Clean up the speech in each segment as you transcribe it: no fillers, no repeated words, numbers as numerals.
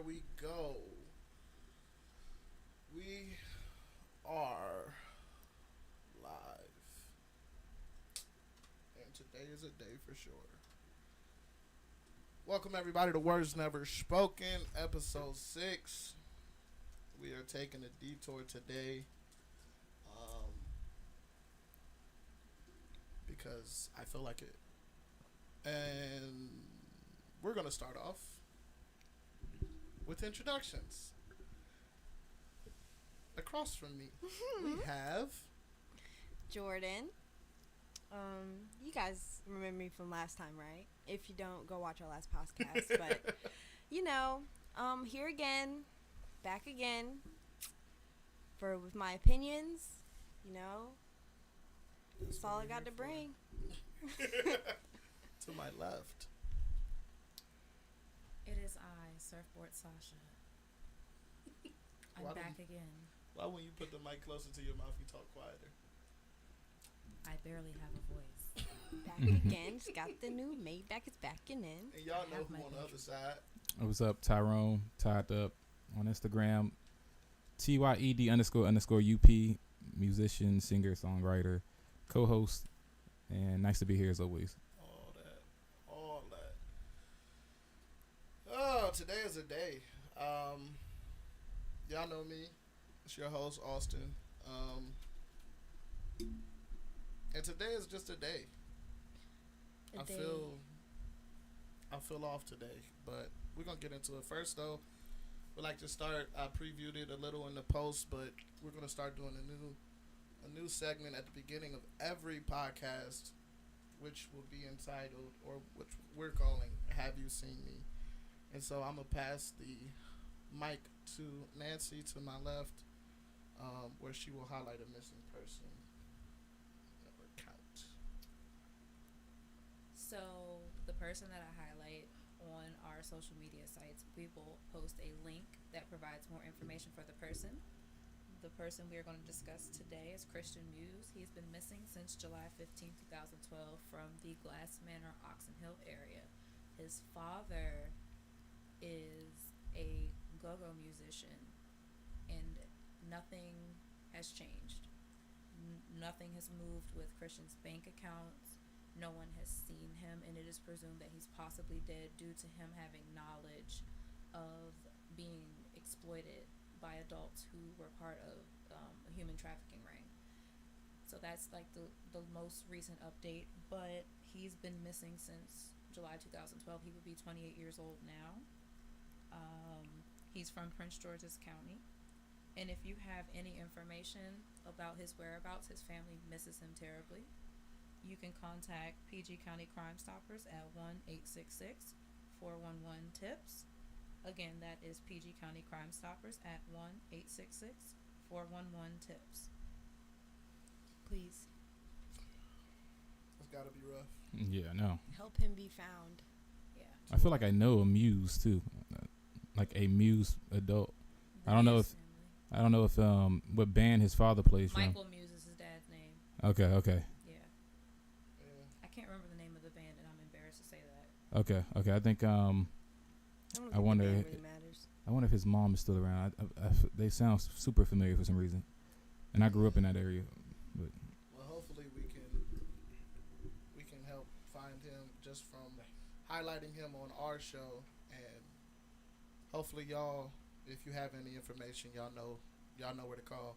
we go. We are live. And today is a day for sure. Welcome, everybody, to Words Never Spoken, episode 6. We are taking a detour today because I feel like it. And we're going to start off with introductions. Across from me, we have Jordan. You guys remember me from last time, right? If you don't, go watch our last podcast. But here again, back again, with my opinions. That's all I got to bring. To my left. It is I, Surfboard Sasha. I'm back again. Why when you put the mic closer to your mouth, you talk quieter? I barely have a voice. Back again. It's got the new Maybach. It's backing in. And y'all know who on the other side. What's up, Tyrone? Tied up on Instagram. TYED__UP. Musician, singer, songwriter, co-host, and nice to be here as always. All that. Oh, today is a day. Y'all know me. It's your host, Austin. And today is just a day. I feel off today, but we're gonna get into it first. Though, we like to start. I previewed it a little in the post, but we're gonna start doing a new segment at the beginning of every podcast, which will be entitled, or which we're calling, "Have You Seen Me?" And so I'm gonna pass the mic to Nancy to my left, where she will highlight a missing person or count. So the person that I highlight on our social media sites, we will post a link that provides more information for the person. The person we are going to discuss today is Christian Muse. He's been missing since July 15, 2012 from the Glass Manor, Oxon Hill area. His father is a go-go musician, and nothing has changed. Nothing has moved with Christian's bank accounts. No one has seen him, and it is presumed that he's possibly dead due to him having knowledge of being exploited by adults who were part of a human trafficking ring. So that's like the most recent update, but he's been missing since July 2012. He would be 28 years old now. He's from Prince George's County. And if you have any information about his whereabouts, his family misses him terribly, you can contact PG County Crime Stoppers at 1-866-411-TIPS. Again, that is PG County Crime Stoppers at 1-866-411-TIPS. Please. It's gotta be rough. Yeah, I know. Help him be found. Yeah. I feel like I know a Muse too, like a Muse adult. I don't know if what band his father plays from. Michael Muse is his dad's name. Okay. Yeah. I can't remember the name of the band, and I'm embarrassed to say that. Okay. I think I wonder. The band really matters. I wonder if his mom is still around. They sound super familiar for some reason, and I grew up in that area. But Well, hopefully we can help find him just from highlighting him on our show, and hopefully y'all, if you have any information, y'all know where to call.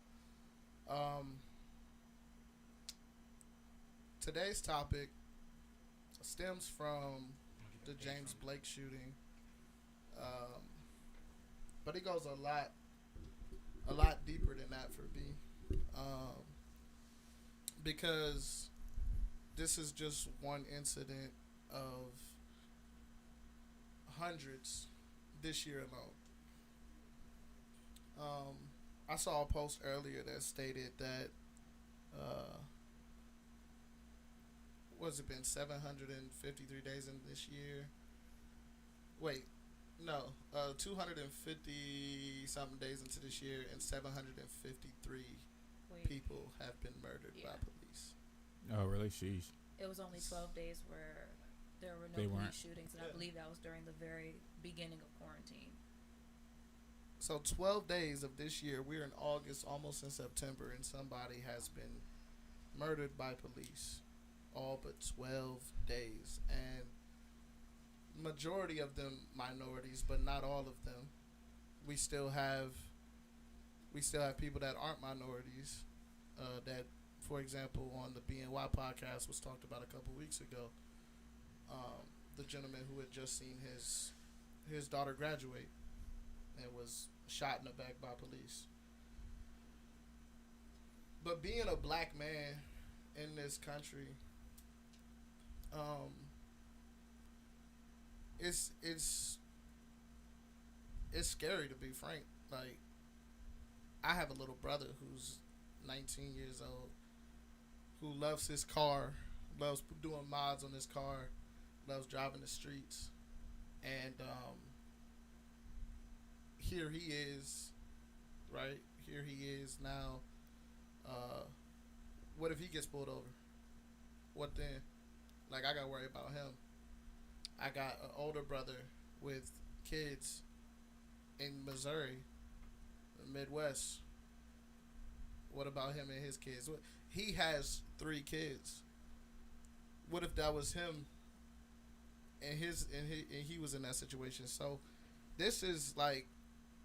Today's topic stems from the James Blake shooting, but it goes a lot deeper than that for me, because this is just one incident of hundreds this year alone. I saw a post earlier that stated that what's it been, 753 days in this year? Wait, no, 250 something days into this year, and 753 people have been murdered by police. Oh, really? Sheesh. It was only 12 days where there were no police shootings, and I believe that was during the very beginning of quarantine. So 12 days of this year, we're in August, almost in September, and somebody has been murdered by police. All but 12 days. And majority of them minorities, but not all of them. We still have people that aren't minorities. That, for example, on the BNY podcast was talked about a couple weeks ago. The gentleman who had just seen his daughter graduate and was shot in the back by police. But being a black man in this country, it's scary, to be frank. Like, I have a little brother who's 19 years old who loves his car, loves doing mods on his car, loves driving the streets, and here he is, right? Here he is now. What if he gets pulled over? What then? Like, I gotta worry about him. I got an older brother with kids in Missouri, the Midwest. What about him and his kids? He has 3 kids. What if that was him and he was in that situation? So this is like,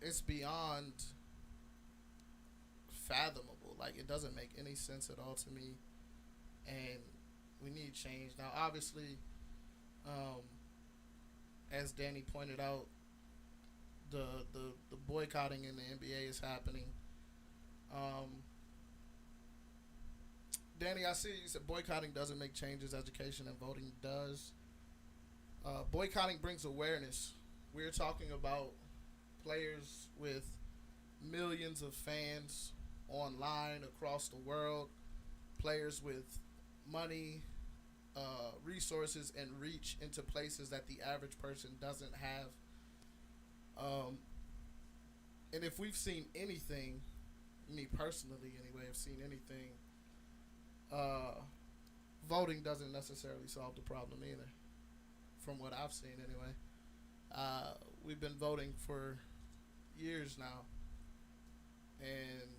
it's beyond fathomable. Like, it doesn't make any sense at all to me, and we need change. Now, obviously, as Danny pointed out, the boycotting in the NBA is happening. Danny, I see you said boycotting doesn't make changes, education and voting does. Boycotting brings awareness. We're talking about players with millions of fans online across the world, players with money, resources, and reach into places that the average person doesn't have. And if we've seen anything, me personally anyway, have seen anything, voting doesn't necessarily solve the problem either, from what I've seen anyway. We've been voting for years now, and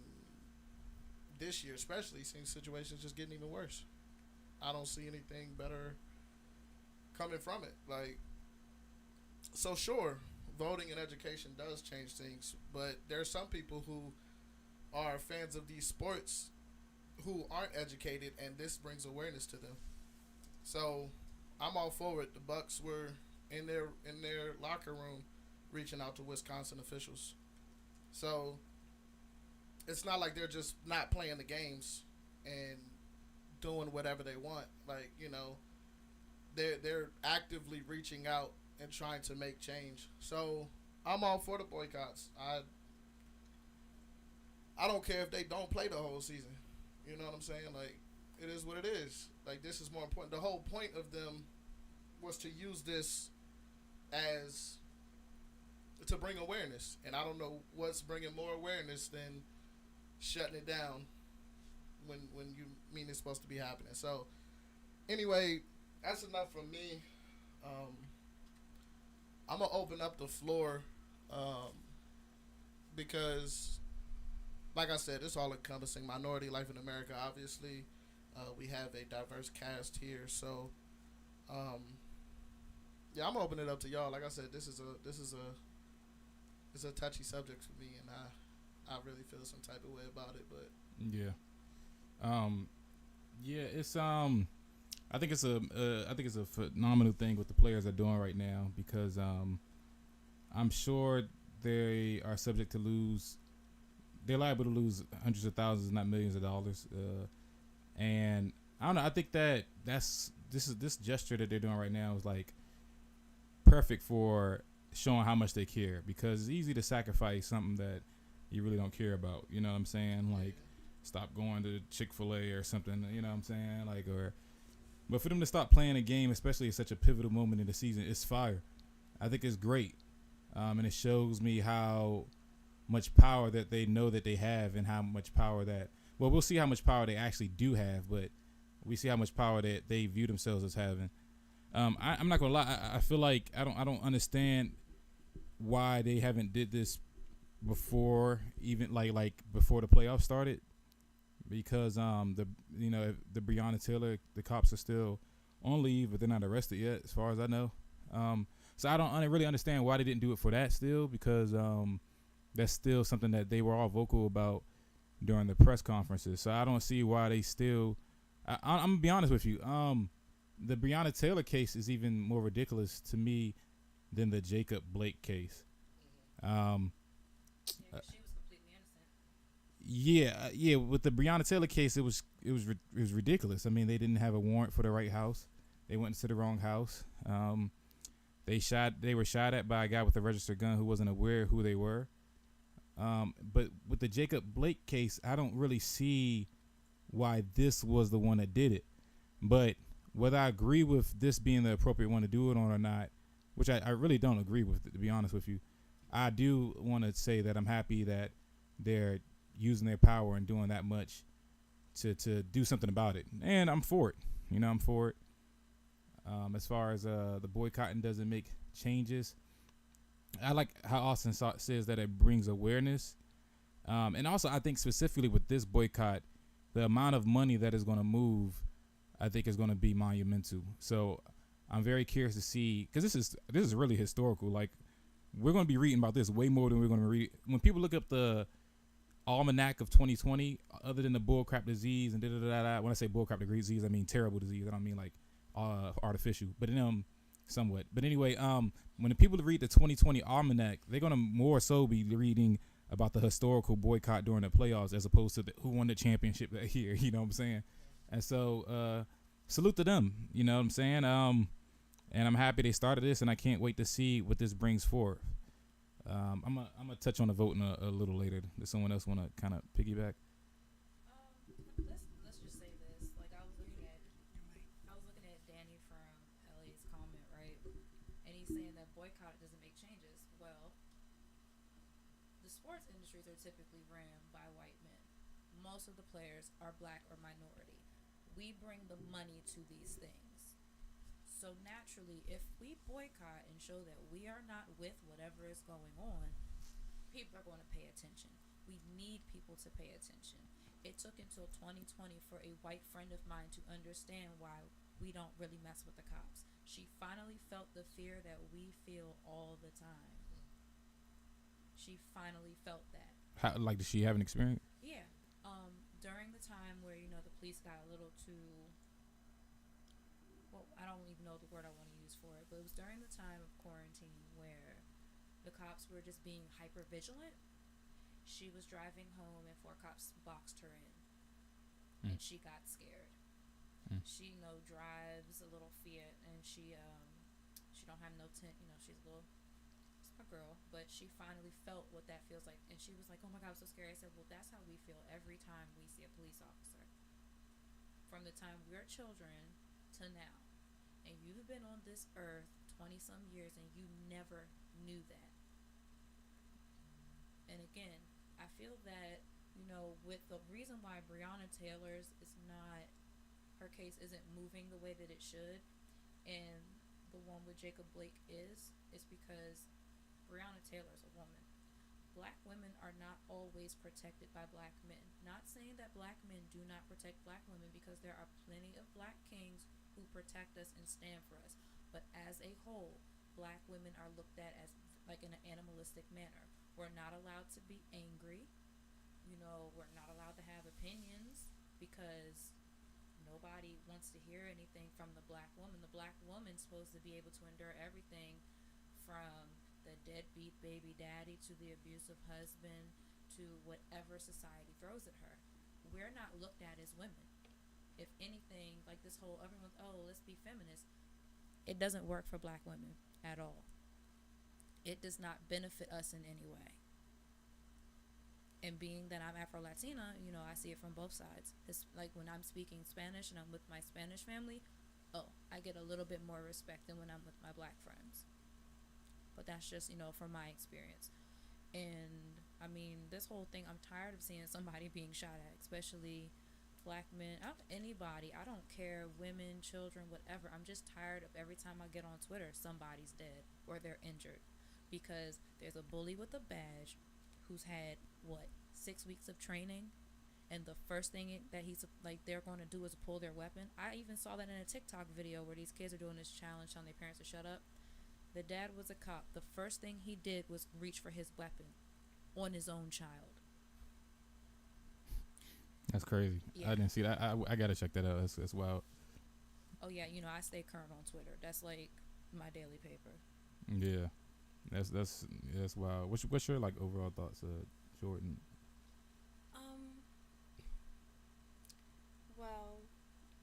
this year especially, seeing situations just getting even worse. I don't see anything better coming from it. Like, so sure, voting and education does change things, but there are some people who are fans of these sports who aren't educated, and this brings awareness to them. So I'm all for it. The Bucks were in their locker room reaching out to Wisconsin officials. So it's not like they're just not playing the games and doing whatever they want. Like, you know, they're actively reaching out and trying to make change. So I'm all for the boycotts. I don't care if they don't play the whole season. You know what I'm saying? Like, it is what it is. Like, this is more important. The whole point of them was to use this as to bring awareness. And I don't know what's bringing more awareness than shutting it down when you mean it's supposed to be happening. So, anyway, that's enough from me. I'm going to open up the floor because, like I said, it's all encompassing. Minority life in America, obviously. We have a diverse cast here. So, yeah, I'm going to open it up to y'all. Like I said, this is a touchy subject for me, and I really feel some type of way about it. But yeah. Yeah, it's I think it's a phenomenal thing what the players are doing right now, because I'm sure they are subject to lose. They're liable to lose hundreds of thousands, not millions of dollars. And I don't know. I think this gesture that they're doing right now is like perfect for showing how much they care, because it's easy to sacrifice something that you really don't care about. You know what I'm saying? Like, stop going to Chick-fil-A or something. You know what I'm saying? Like, but for them to stop playing a game, especially at such a pivotal moment in the season, it's fire. I think it's great. And it shows me how much power that they know that they have, and how much power that, well, we'll see how much power they actually do have, but we see how much power that they view themselves as having. I'm not gonna lie. I feel like I don't understand why they haven't did this before even like before the playoffs started, because the Breonna Taylor, the cops are still on leave, but they're not arrested yet, as far as I know. So I don't really understand why they didn't do it for that still, because that's still something that they were all vocal about during the press conferences. So I don't see why they still. I'm gonna be honest with you. The Breonna Taylor case is even more ridiculous to me than the Jacob Blake case. Um, Yeah, 'cause she was completely innocent. yeah. With the Breonna Taylor case, it was ridiculous. I mean, they didn't have a warrant for the right house. They went into the wrong house. They were shot at by a guy with a registered gun who wasn't aware who they were. But with the Jacob Blake case, I don't really see why this was the one that did it. But whether I agree with this being the appropriate one to do it on or not, which I really don't agree with, to be honest with you, I do want to say that I'm happy that they're using their power and doing that much to do something about it. And I'm for it. I'm for it. As far as the boycotting doesn't make changes, I like how Austin says that it brings awareness. And also, I think specifically with this boycott, the amount of money that is going to move, I think, is going to be monumental. So I'm very curious to see, because this is really historical. Like, we're going to be reading about this way more than we're going to read. When people look up the almanac of 2020, other than the bullcrap disease and da-da-da-da, when I say bullcrap disease, I mean terrible disease. I don't mean like artificial, but somewhat. But anyway, when the people read the 2020 almanac, they're going to more so be reading about the historical boycott during the playoffs as opposed to who won the championship that year. You know what I'm saying? And so salute to them. You know what I'm saying? And I'm happy they started this, and I can't wait to see what this brings forth. I'm gonna touch on the voting a little later. Does someone else want to kind of piggyback? Let's just say this. Like, I was looking at Danny from LA's comment, right? And he's saying that boycott doesn't make changes. Well, the sports industries are typically ran by white men. Most of the players are black or minority. We bring the money to these things. So naturally, if we boycott and show that we are not with whatever is going on, people are going to pay attention. We need people to pay attention. It took until 2020 for a white friend of mine to understand why we don't really mess with the cops. She finally felt the fear that we feel all the time. She finally felt that. How, like, does she have an experience? Yeah. During the time where, the police got a little too, well, I don't even know the word I want to use for it, but it was during the time of quarantine where the cops were just being hyper vigilant. She was driving home and 4 cops boxed her in, and she got scared. She drives a little Fiat, and she don't have no tint. She's a girl, but she finally felt what that feels like, and she was like, "Oh my God, I'm so scared." I said, "Well, that's how we feel every time we see a police officer. From the time we're children to now, and you've been on this earth 20-some years, and you never knew that." And again, I feel that with the reason why Breonna Taylor's her case isn't moving the way that it should, and the one with Jacob Blake is because Breonna Taylor's a woman. Black women are not always protected by black men. Not saying that black men do not protect black women, because there are plenty of black kings who protect us and stand for us. But as a whole, black women are looked at as like in an animalistic manner. We're not allowed to be angry. We're not allowed to have opinions because nobody wants to hear anything from the black woman. The black woman's supposed to be able to endure everything from the deadbeat baby daddy to the abusive husband to whatever society throws at her. We're not looked at as women. If anything, like this whole everyone's, let's be feminist. It doesn't work for black women at all. It does not benefit us in any way. And being that I'm Afro-Latina, I see it from both sides. It's like when I'm speaking Spanish and I'm with my Spanish family, I get a little bit more respect than when I'm with my black friends. But that's just, from my experience. And, this whole thing, I'm tired of seeing somebody being shot at, especially black men, anybody. I don't care, women, children, whatever. I'm just tired of every time I get on Twitter, somebody's dead or they're injured. Because there's a bully with a badge who's had what 6 weeks of training, and the first thing that he's like they're going to do is pull their weapon. I even saw that in a TikTok video where these kids are doing this challenge telling their parents to shut up. The dad was a cop. The first thing he did was reach for his weapon on his own child. That's crazy. Yeah. I didn't see that. I gotta check that out. That's wild. Oh yeah, you know I stay current on Twitter. That's like my daily paper. Yeah, that's wild. What's your like overall thoughts, Jordan? Well,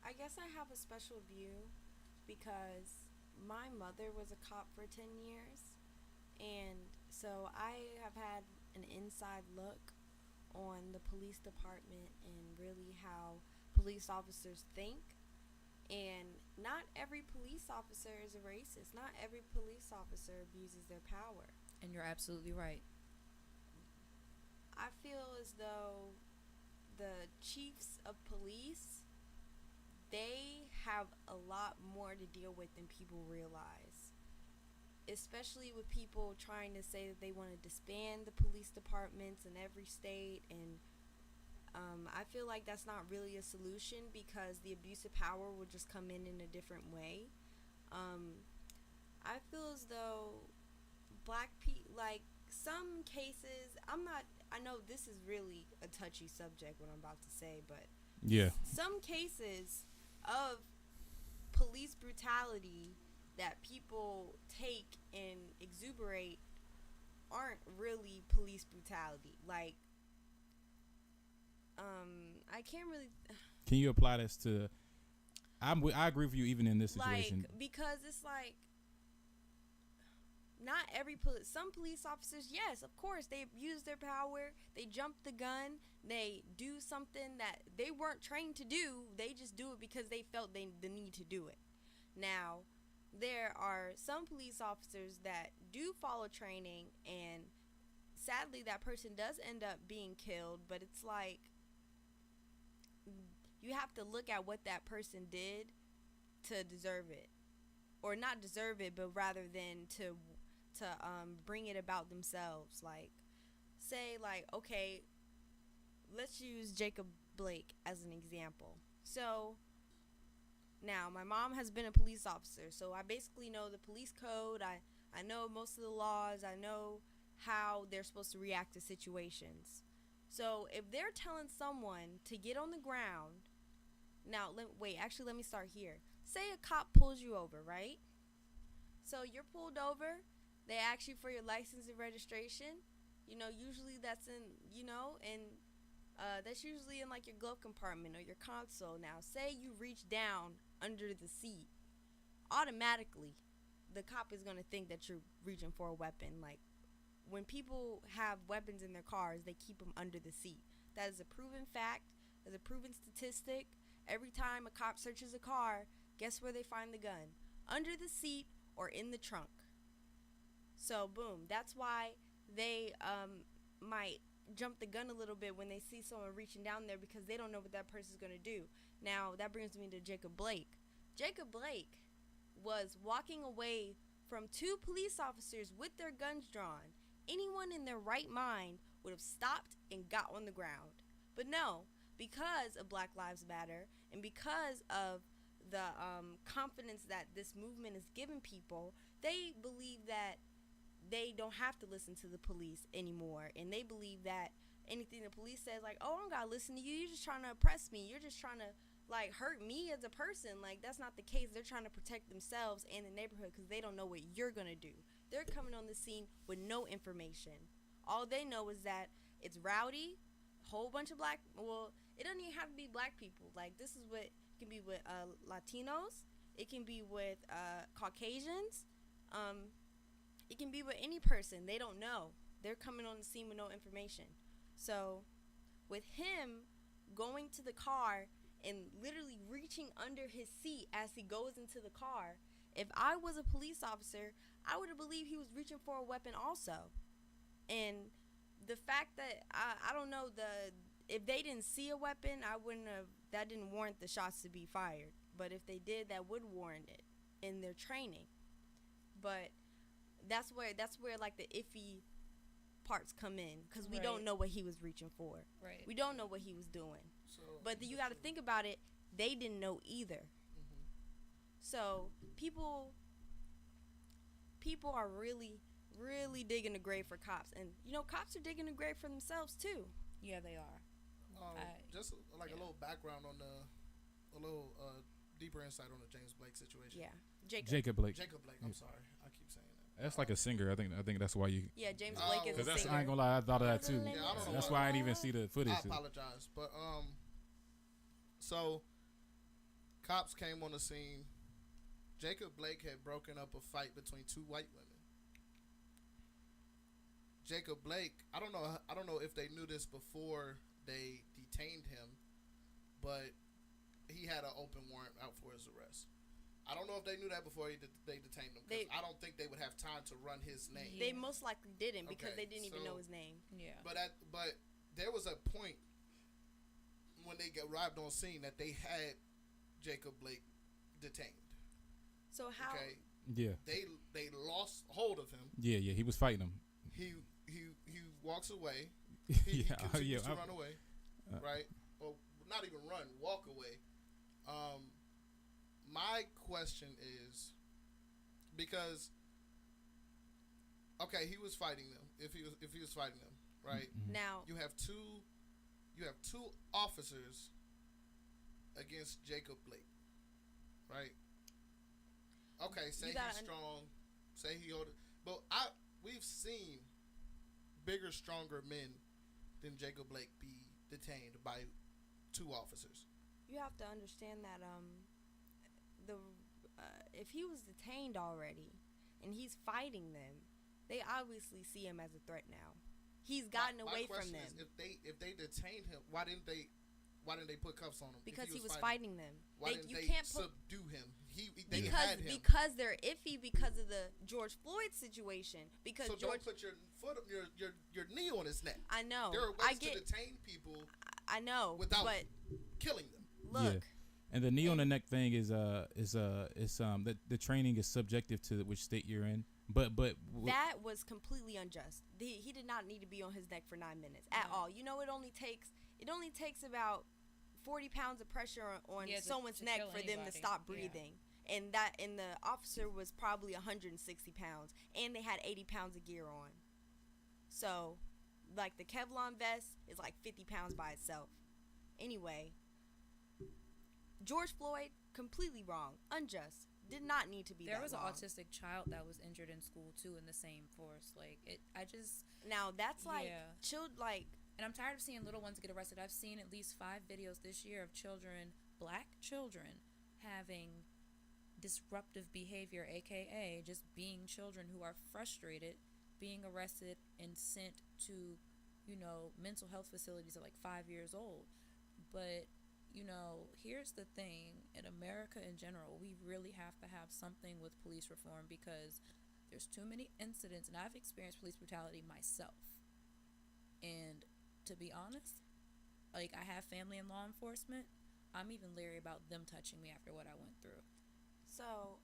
I guess I have a special view because my mother was a cop for 10 years, and so I have had an inside look on the police department and really how police officers think. And not every police officer is a racist. Not every police officer abuses their power. And you're absolutely right. I feel as though the chiefs of police, they have a lot more to deal with than people realize. Especially with people trying to say that they want to disband the police departments in every state. And I feel like that's not really a solution because the abuse of power will just come in a different way. I feel as though black people, like some cases, I know this is really a touchy subject what I'm about to say, but Yeah. some cases of police brutality that people take and exuberate aren't really police brutality. Like, I can't really. Can you apply this to? I agree with you even in this situation. Like, because it's like, not every some police officers, yes, of course, they abuse their power, they jump the gun, they do something that they weren't trained to do, they just do it because they felt the need to do it. Now, there are some police officers that do follow training, and sadly that person does end up being killed, but it's like, you have to look at what that person did to deserve it, or not deserve it, but rather than to bring it about themselves. Like, say, like, okay, let's use Jacob Blake as an example. So now my mom has been a police officer, so I basically know the police code. I know most of the laws. I know how they're supposed to react to situations. So if they're telling someone to get on the ground, now let me start here. Say a cop pulls you over, right? So you're pulled over. They ask you for your license and registration. You know, usually that's that's usually in like your glove compartment or your console. Now, say you reach down under the seat, automatically, the cop is gonna think that you're reaching for a weapon. Like, when people have weapons in their cars, they keep them under the seat. That is a proven fact. That's a proven statistic. Every time a cop searches a car, guess where they find the gun? Under the seat or in the trunk. So, boom. That's why they might jump the gun a little bit when they see someone reaching down there, because they don't know what that person's going to do. Now, that brings me to Jacob Blake. Jacob Blake was walking away from two police officers with their guns drawn. Anyone in their right mind would have stopped and got on the ground. But no, because of Black Lives Matter and because of the confidence that this movement has given people, they believe that they don't have to listen to the police anymore. And they believe that anything the police says, like, oh, I don't gotta listen to you, you're just trying to oppress me, you're just trying to like hurt me as a person. Like, that's not the case. They're trying to protect themselves and the neighborhood because they don't know what you're gonna do. They're coming on the scene with no information. All they know is that it's rowdy, whole bunch of it doesn't even have to be black people. Like, this is what it can be with Latinos, it can be with Caucasians, it can be with any person. They don't know. They're coming on the scene with no information. So with him going to the car and literally reaching under his seat as he goes into the car, if I was a police officer, I would have believed he was reaching for a weapon also. And the fact that I don't know, if they didn't see a weapon, that didn't warrant the shots to be fired. But if they did, that would warrant it in their training. But that's where like the iffy parts come in because we Right. don't know what he was reaching for. Right. We don't know what he was doing. So, But you got to think about it. They didn't know either. Mhm. So people are really, really digging the grave for cops, and cops are digging the grave for themselves too. Yeah, they are. Just like yeah. a little background on a little deeper insight on the James Blake situation. Yeah, Jacob. Jacob Blake. Jacob Blake. I'm sorry, I keep saying that. That's like a singer. I think that's why you. Yeah, James Oh, Blake is Cause a that's singer. I ain't gonna lie. I thought of that too. Yeah, I don't know That's why. why I didn't even see the footage. I apologize, but so cops came on the scene. Jacob Blake had broken up a fight between two white women. Jacob Blake, I don't know if they knew this before they detained him, but he had an open warrant out for his arrest. I don't know if they knew that before they detained him. 'Cause I don't think they would have time to run his name. They most likely didn't because Okay, they didn't even so- know his name. Yeah. But there was a point when they arrived on scene that they had Jacob Blake detained. So how? Okay, Yeah. they lost hold of him. Yeah. He was fighting him. He walks away. He Yeah. continues to I- run away, right? Or not even run, walk away. My question is, because okay, he was fighting them. If he was fighting them, right? Mhm. Now, You have two officers against Jacob Blake, right? Okay, say You gotta he's strong, say he hold it, but we've seen bigger, stronger men than Jacob Blake be detained by two officers. you have to understand that if he was detained already and he's fighting them, they obviously see him as a threat now. He's gotten My away from question them is, if they detained him, why didn't they put cuffs on him? If because he was fighting them. Why They- didn't you they can't put subdue him? They had him. because they're iffy because of the George Floyd situation. Because So George, don't put your foot, your knee on his neck. I know, There are ways I to get, detain people I know, without but killing them. look, And the knee on the neck thing is the training is subjective to which state you're in. But that was completely unjust. He did not need to be on his neck for 9 minutes at No. all. It only takes about 40 pounds of pressure on Yeah, someone's to neck kill for them to anybody. stop Yeah. breathing. And the officer was probably 160 pounds, and they had 80 pounds of gear on. So, like, the Kevlar vest is like 50 pounds by itself. Anyway, George Floyd, completely wrong, unjust, did not need to be There that was long. an autistic child that was injured in school too in the same force. Like Now that's like Yeah. and I'm tired of seeing little ones get arrested. I've seen at least 5 videos this year of children, black children, having disruptive behavior, aka just being children who are frustrated, being arrested and sent to, mental health facilities at like 5 years old. But here's the thing, in America in general, we really have to have something with police reform because there's too many incidents, and I've experienced police brutality myself. And to be honest, like, I have family in law enforcement. I'm even leery about them touching me after what I went through. So,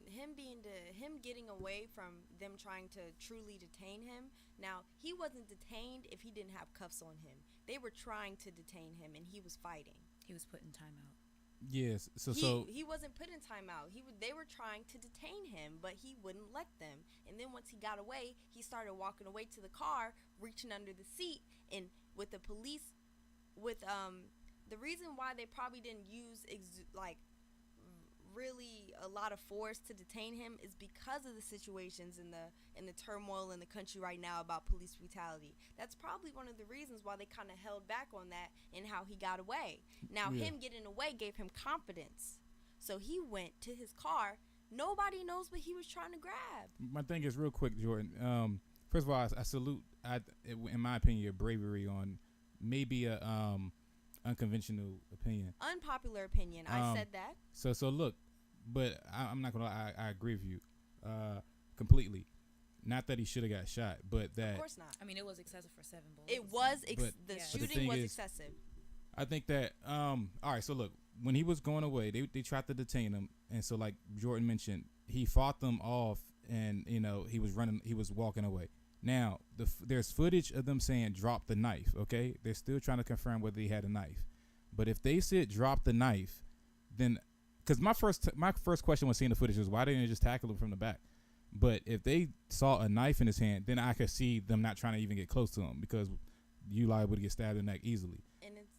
him getting away from them trying to truly detain him. Now, he wasn't detained if he didn't have cuffs on him. They were trying to detain him, and he was fighting. He was put in timeout. yes. He wasn't put in timeout. They were trying to detain him, but he wouldn't let them. And then once he got away, he started walking away to the car, reaching under the seat, and with the police, the reason why they probably didn't use really a lot of force to detain him is because of the situations and the turmoil in the country right now about police brutality. That's probably one of the reasons why they kind of held back on that and how he got away. Now, Yeah. him getting away gave him confidence. So he went to his car. Nobody knows what he was trying to grab. My thing is real quick, Jordan. First of all, I salute, in my opinion, your bravery on maybe a unconventional opinion. Unpopular opinion. I said that. So look, but I'm not gonna lie, I agree with you completely. Not that he should have got shot, but that Of course not. I mean, it was excessive for 7 bullets. It was But- the Yeah. But the shooting thing was is- excessive. I think that all right. So look, when he was going away, they tried to detain him, and so like Jordan mentioned, he fought them off, and he was walking away. Now, there's footage of them saying drop the knife, okay? They're still trying to confirm whether he had a knife. But if they said drop the knife, then because my first question when seeing the footage was why didn't they just tackle him from the back? But if they saw a knife in his hand, then I could see them not trying to even get close to him because you liable to get stabbed in the neck easily.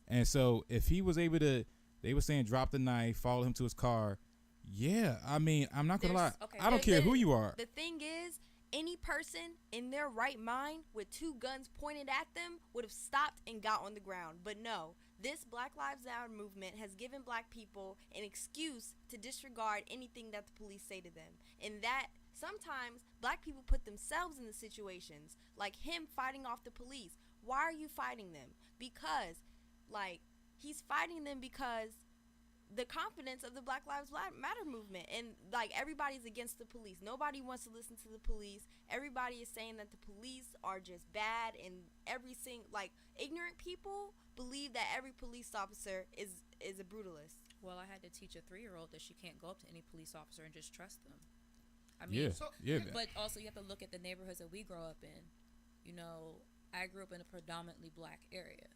And so if he was able to, they were saying drop the knife, follow him to his car. Yeah, I mean, I'm not going to lie. Okay. I don't care who you are. The thing is, any person in their right mind with two guns pointed at them would have stopped and got on the ground. But no, this Black Lives Matter movement has given black people an excuse to disregard anything that the police say to them. And that sometimes black people put themselves in the situations, like him fighting off the police. Why are you fighting them? Because, like, he's fighting them because the confidence of the Black Lives Matter movement, and like everybody's against the police. Nobody wants to listen to the police. Everybody is saying that the police are just bad, and ignorant people believe that every police officer is a brutalist. Well, I had to teach a 3-year-old that she can't go up to any police officer and just trust them. I mean, but also you have to look at the neighborhoods that we grow up in. You know, I grew up in a predominantly black area,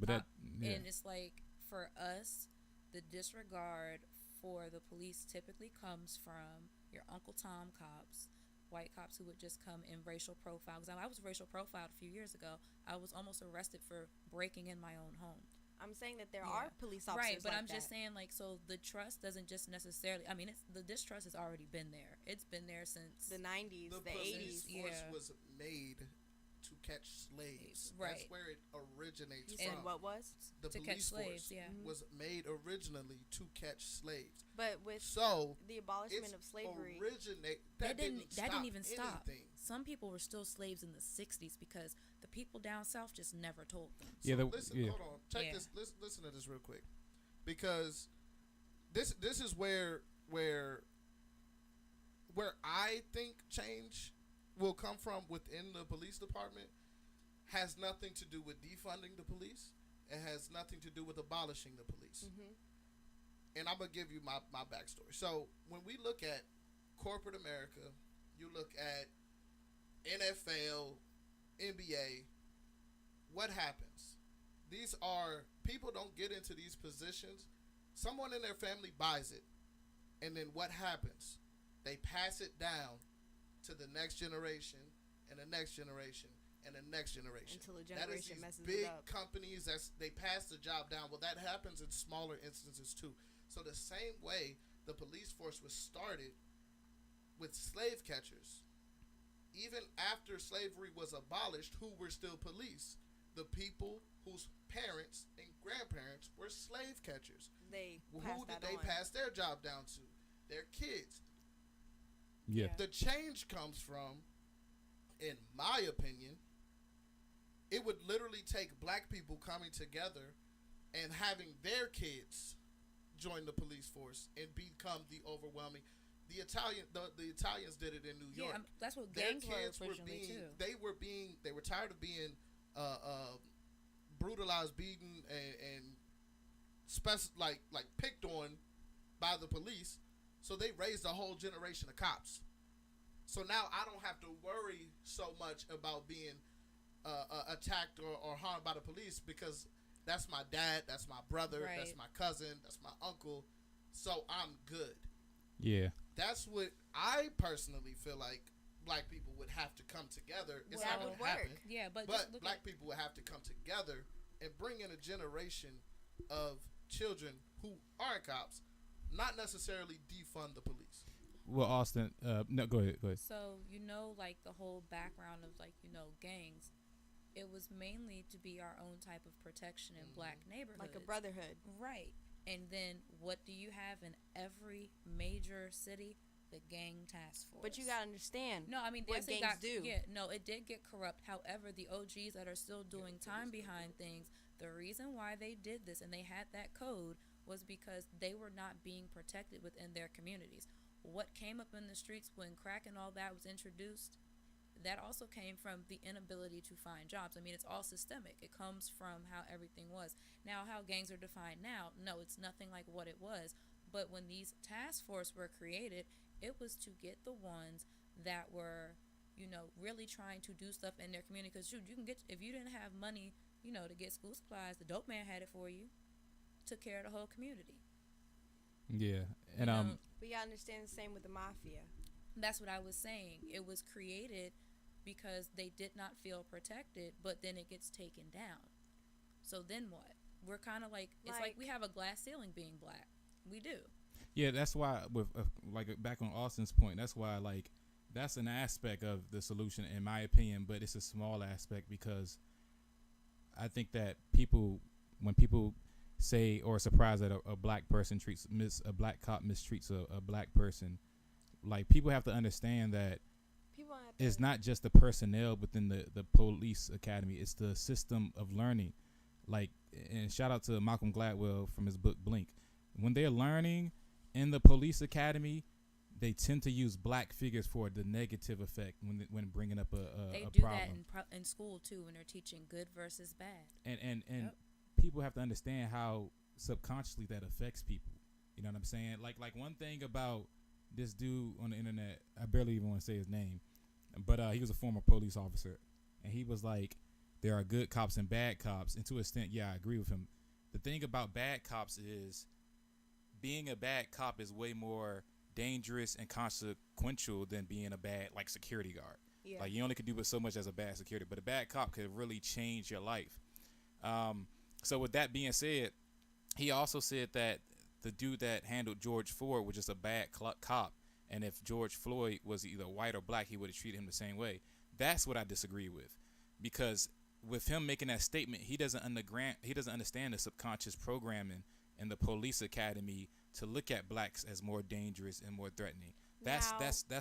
and it's like for us, the disregard for the police typically comes from your Uncle Tom cops, white cops who would just come in racial profile. Because I was racial profiled a few years ago. I was almost arrested for breaking in my own home. I'm saying that there are police officers right, but like I'm just saying, like, so the trust doesn't just necessarily. I mean, the distrust has already been there. It's been there since the 90s, the 80s. The police force was made to catch slaves. Right. That's where it originates from. And what was? The to police catch slaves, force was made originally to catch slaves. But with the abolishment of slavery, that didn't even stop. Some people were still slaves in the 60s because the people down south just never told them. Hold on. Check this. Listen to this real quick, because this is where I think change will come from within the police department. Has nothing to do with defunding the police. It has nothing to do with abolishing the police. Mm-hmm. And I'm going to give you my backstory. So when we look at corporate America, you look at NFL, NBA, what happens? These are, people don't get into these positions. Someone in their family buys it. And then what happens? They pass it down to the next generation and the next generation and the next generation. Until a generation messes big it up. Companies, they pass the job down. Well, that happens in smaller instances too. So the same way the police force was started with slave catchers, even after slavery was abolished, who were still police? The people whose parents and grandparents were slave catchers. Who did they pass their job down to? Their kids. Yeah. The change comes from, in my opinion, it would literally take black people coming together and having their kids join the police force and become the overwhelming. The Italians did it in New York. Yeah, that's what gangs were originally too. They were tired of being brutalized, beaten, and picked on by the police. So they raised a whole generation of cops. So now I don't have to worry so much about being attacked or harmed by the police because that's my dad, that's my brother, that's my cousin, that's my uncle. So I'm good. Yeah. That's what I personally feel like black people would have to come together. It's not going to happen. Yeah, but black people would have to come together and bring in a generation of children who aren't cops, not necessarily defund the police. Well, Austin, no, go ahead. So, like the whole background of gangs, it was mainly to be our own type of protection in black neighborhoods. Like a brotherhood. Right. And then what do you have in every major city? The gang task force. But you gotta understand. No, I mean, what gangs do. Yeah, no, it did get corrupt. However, the OGs that are still doing time behind things, the reason why they did this and they had that code was because they were not being protected within their communities. What came up in the streets when crack and all that was introduced, that also came from the inability to find jobs. I mean, it's all systemic. It comes from how everything was. Now, how gangs are defined now, no, it's nothing like what it was. But when these task force were created, it was to get the ones that were, really trying to do stuff in their community. Because you can get, if you didn't have money, to get school supplies, the dope man had it for you. Took care of the whole community. Yeah, and But you understand the same with the mafia. That's what I was saying. It was created because they did not feel protected, but then it gets taken down. So then what? We're kind of like, it's like we have a glass ceiling being black. We do. Yeah, that's why with like back on Austin's point, that's why like that's an aspect of the solution in my opinion, but it's a small aspect because I think that when people say or are surprised that a black person a black cop mistreats a black person, like people have to understand that it's not just the personnel within the police academy, it's the system of learning. Like, and shout out to Malcolm Gladwell from his book Blink. When they're learning in the police academy, they tend to use black figures for the negative effect when bringing up a problem. They do that in school too when they're teaching good versus bad. And people have to understand how subconsciously that affects people. You know what I'm saying? Like one thing about this dude on the internet, I barely even want to say his name, but he was a former police officer, and he was like, there are good cops and bad cops, and to an extent, yeah, I agree with him. The thing about bad cops is being a bad cop is way more dangerous and consequential than being a bad like security guard. Yeah. Like you only can do but so much as a bad security, but a bad cop could really change your life. So with that being said, he also said that the dude that handled George Floyd was just a bad cop, and if George Floyd was either white or black, he would have treated him the same way. That's what I disagree with, because with him making that statement, he doesn't understand the subconscious programming in the police academy to look at blacks as more dangerous and more threatening. That's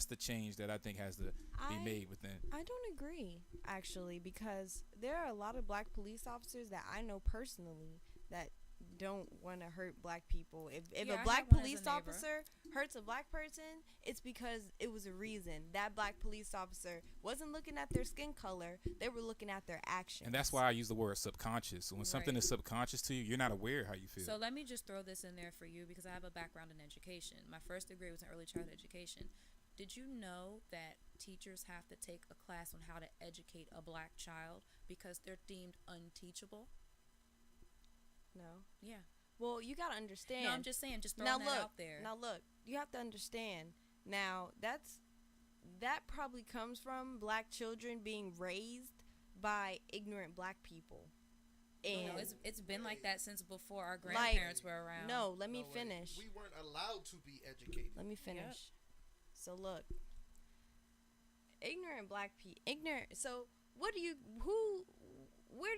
the change that I think has to be made within. I don't agree, actually, because there are a lot of black police officers that I know personally that don't want to hurt black people. If a black police officer hurts a black person, it's because it was a reason. That black police officer wasn't looking at their skin color, they were looking at their actions. And that's why I use the word subconscious. So when something is subconscious to you, you're not aware how you feel. So let me just throw this in there for you, because I have a background in education. My first degree was in early childhood education. Did you know that teachers have to take a class on how to educate a black child because they're deemed unteachable? No. Yeah. Well, you got to understand. No, I'm just saying, just throwing that out there. Now, look, you have to understand. Now, that probably comes from black children being raised by ignorant black people. And it's been like that since before our grandparents were around. No, let me finish. We weren't allowed to be educated. Let me finish. Yep. So, look. Ignorant black people. So, where do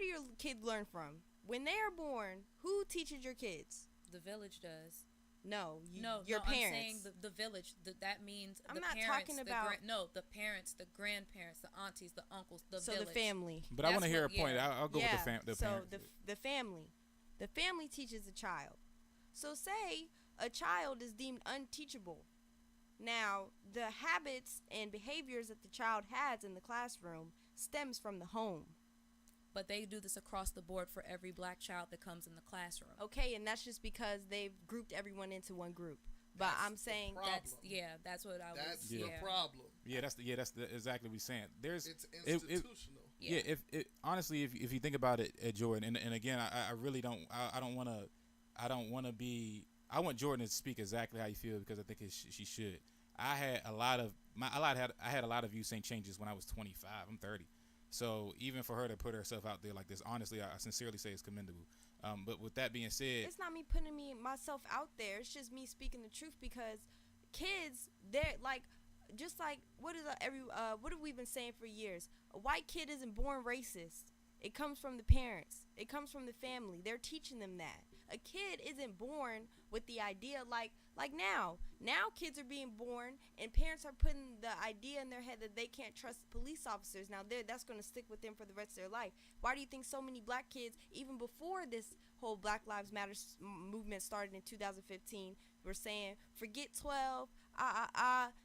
your kids learn from? When they are born, who teaches your kids? The village does. No, your parents. I'm saying the village. That means I'm the not parents, talking about. The parents, the grandparents, the aunties, the uncles, the so village. The family. But I want to hear a point. I'll go with the parents. So the family. The family teaches the child. So say a child is deemed unteachable. Now, the habits and behaviors that the child has in the classroom stems from the home. But they do this across the board for every black child that comes in the classroom. Okay, and that's just because they've grouped everyone into one group. But I'm saying that's what I was. That's the problem. Yeah, that's exactly what we're saying. It's institutional. If honestly, if you think about it, Jordan, and again, I really don't. I don't want to be. I want Jordan to speak exactly how you feel, because I think she should. I had a lot of you saying changes when I was 25. I'm 30. So even for her to put herself out there like this, honestly, I sincerely say it's commendable. But with that being said, it's not me putting myself out there. It's just me speaking the truth, because kids, they're like, just like what have we been saying for years? A white kid isn't born racist. It comes from the parents. It comes from the family. They're teaching them that. A kid isn't born with the idea like now. Now kids are being born and parents are putting the idea in their head that they can't trust police officers. Now that's going to stick with them for the rest of their life. Why do you think so many black kids, even before this whole Black Lives Matter movement started in 2015, were saying, forget 12,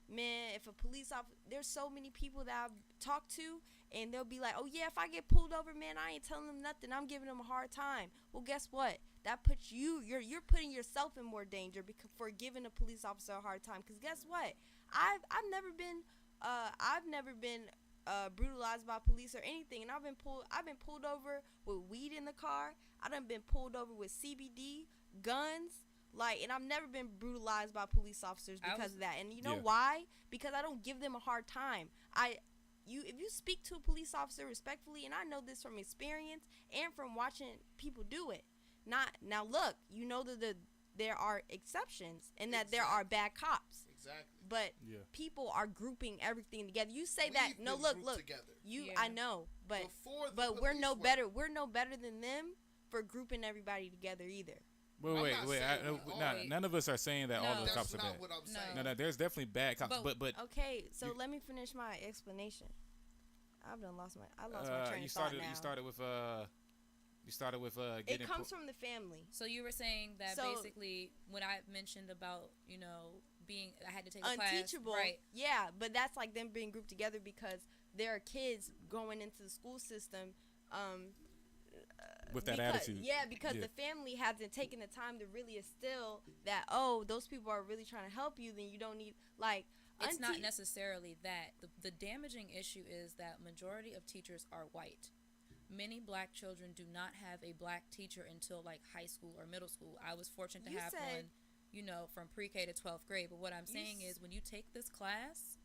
man, if a police officer, there's so many people that I've talked to, and they'll be like, oh yeah, if I get pulled over, man, I ain't telling them nothing, I'm giving them a hard time. Well, guess what? That puts you're putting yourself in more danger for giving a police officer a hard time. Because guess what? I've never been brutalized by police or anything, and I've been pulled over with weed in the car. I done been pulled over with CBD, guns, like, and I've never been brutalized by police officers because of that. And you know why? Because I don't give them a hard time. If you speak to a police officer respectfully, and I know this from experience and from watching people do it. Now look, you know that there are exceptions and that there are bad cops. Exactly. But people are grouping everything together. You say that look. Together. I know, but we're no better. We're no better than them for grouping everybody together either. Wait. None of us are saying that all the cops are bad. That's not what I'm saying. No, there's definitely bad cops, but okay. So let me finish my explanation. I've done lost my train of thought now. You started with getting. It comes from the family. So you were saying that basically when I mentioned about being, I had to take a class. Unteachable, right? Yeah, but that's like them being grouped together because there are kids going into the school system. With that attitude. Yeah, because the family hasn't taken the time to really instill that, those people are really trying to help you, then you don't need, like... It's not necessarily that. The damaging issue is that majority of teachers are white. Many black children do not have a black teacher until, like, high school or middle school. I was fortunate to have one, from pre-K to 12th grade. But what I'm saying is when you take this class...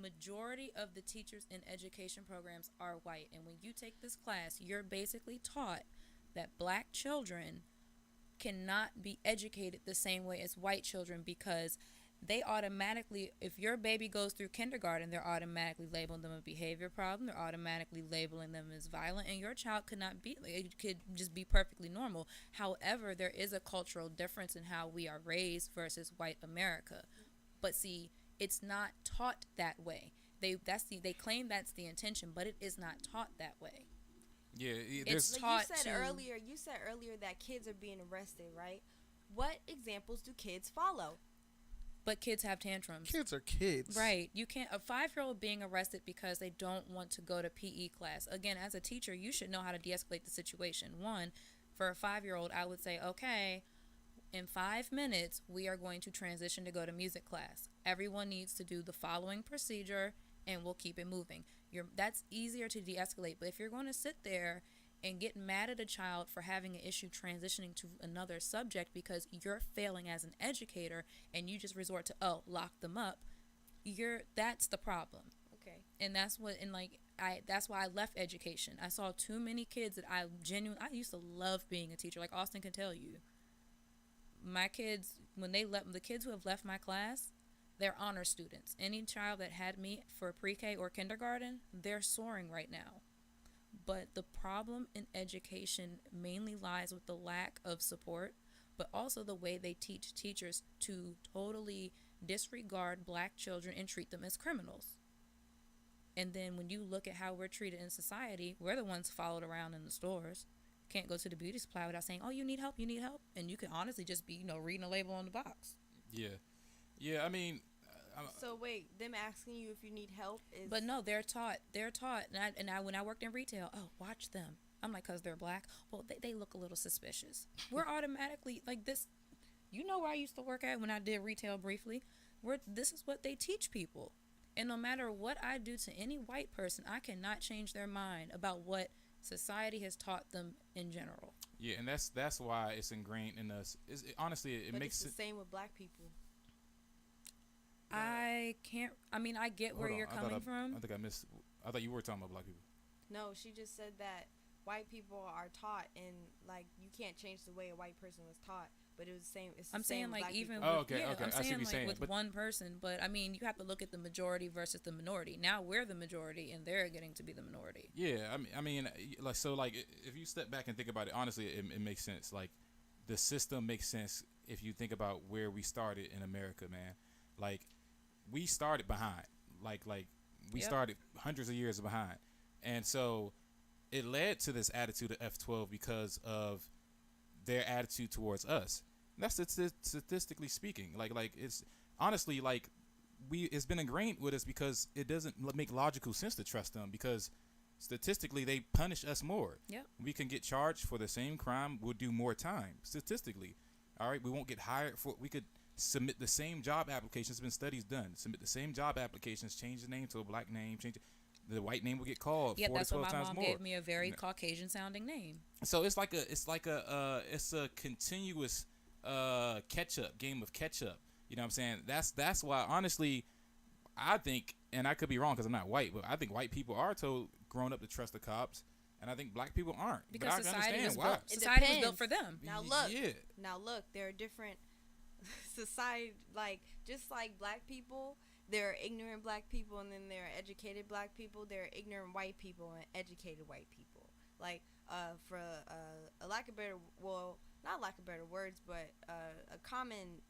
majority of the teachers in education programs are white, and when you take this class, you're basically taught that black children cannot be educated the same way as white children because they automatically, if your baby goes through kindergarten, they're automatically labeling them a behavior problem, they're automatically labeling them as violent, and your child could not be, it could just be perfectly normal. However, there is a cultural difference in how we are raised versus white America. But see, it's not taught that way. They claim that's the intention, but it is not taught that way. Yeah, it's taught. You said earlier that kids are being arrested, right? What examples do kids follow? But kids have tantrums. Kids are kids. Right. You can't, a 5-year-old being arrested because they don't want to go to PE class. Again, as a teacher, you should know how to de-escalate the situation. One, for a 5-year-old, I would say, okay, in 5 minutes, we are going to transition to go to music class. Everyone needs to do the following procedure, and we'll keep it moving. That's easier to de-escalate. But if you're going to sit there and get mad at a child for having an issue transitioning to another subject because you're failing as an educator and you just resort to, lock them up, that's the problem. Okay. And that's why I left education. I saw too many kids that I used to love being a teacher. Like Austin can tell you. My kids, the kids who have left my class, they're honor students. Any child that had me for pre-K or kindergarten, they're soaring right now. But the problem in education mainly lies with the lack of support, but also the way they teach teachers to totally disregard black children and treat them as criminals. And then when you look at how we're treated in society, we're the ones followed around in the stores. Can't go to the beauty supply without saying, you need help, and you can honestly just be reading a label on the box. Yeah, I mean, so wait, them asking you if you need help is... But no, they're taught, and I when I worked in retail, watch them. I'm like, because they're black, well, they look a little suspicious. We're automatically like this. Where I used to work at when I did retail briefly, this is what they teach people, and no matter what I do to any white person, I cannot change their mind about what society has taught them in general. Yeah, and that's why it's ingrained in us. Honestly, it makes it's the same with black people. I get where you're coming from. I think I missed. I thought you were talking about black people. No, she just said that white people are taught, and like you can't change the way a white person was taught. But it was the same. I'm saying like even. Okay. I'm I see what you're saying. With one person, but I mean you have to look at the majority versus the minority. Now we're the majority, and they're getting to be the minority. Yeah, I mean, if you step back and think about it, honestly, it makes sense. Like the system makes sense if you think about where we started in America, man. Like we started behind. We started hundreds of years behind, and so it led to this attitude of F12 because of their attitude towards us. And that's statistically speaking. Like it's honestly it's been ingrained with us because it doesn't make logical sense to trust them because statistically they punish us more. Yep. We can get charged for the same crime. We'll do more time statistically. All right. We won't get hired for. submit the same job applications. There's been studies done. Submit the same job applications, change the name to a black name, change it. The white name will get called 4 to 12 times more. Yeah, that's what my mom gave me, a very Caucasian sounding name. So it's a continuous game of catch up. You know what I'm saying? That's why, honestly, I think, and I could be wrong because I'm not white, but I think white people are grown up to trust the cops, and I think black people aren't. Because but society was why. built. Society was built for them. Now look, there are different society, like just like black people. There are ignorant black people, and then there are educated black people. There are ignorant white people and educated white people. Like, for a lack of better, well, not lack of better words, but a common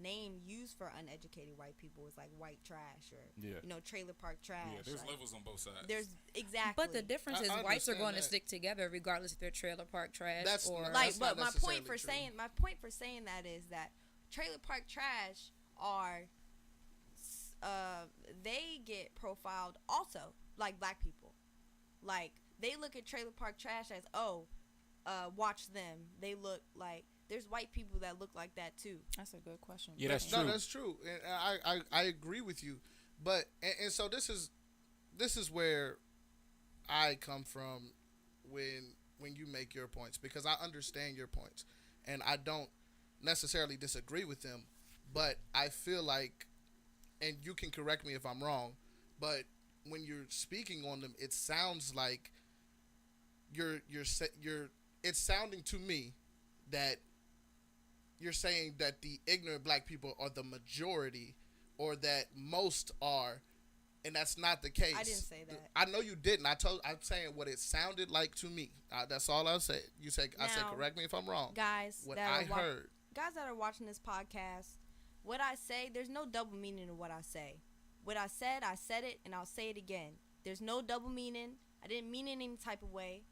name used for uneducated white people is like white trash or trailer park trash. Yeah, there's like, levels on both sides. There's exactly. But the difference is whites are going to stick together regardless if they're trailer park trash or like. But my point for saying that is that trailer park trash are. They get profiled also like black people. Like, they look at trailer park trash as, watch them. They look like, there's white people that look like that too. That's a good question. Yeah, that's true. No, that's true. And I agree with you. But, and so this is where I come from when you make your points, because I understand your points and I don't necessarily disagree with them, but I feel like, and you can correct me if I'm wrong, but when you're speaking on them, it sounds like it's sounding to me that you're saying that the ignorant black people are the majority, or that most are, and that's not the case. I didn't say that. I know you didn't. I'm saying what it sounded like to me. That's all I said. You said, I said, correct me if I'm wrong. Guys, what I heard. Guys that are watching this podcast, what I say, there's no double meaning in what I say. What I said it, and I'll say it again. There's no double meaning. I didn't mean it in any type of way.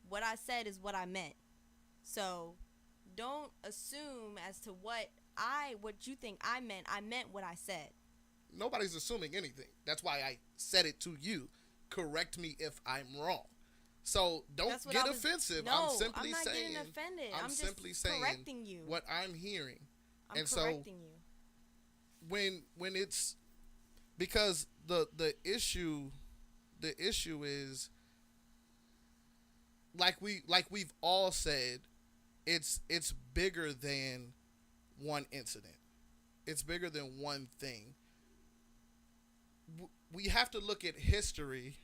What I said is what I meant. So don't assume as to what you think I meant. I meant what I said. Nobody's assuming anything. That's why I said it to you. Correct me if I'm wrong. So don't get offensive. No, I'm simply I'm not saying, getting offended. I'm simply saying correcting you. What I'm hearing. I'm correcting you. When it's because the issue is like we've all said, it's bigger than one incident. It's bigger than one thing. We have to look at history,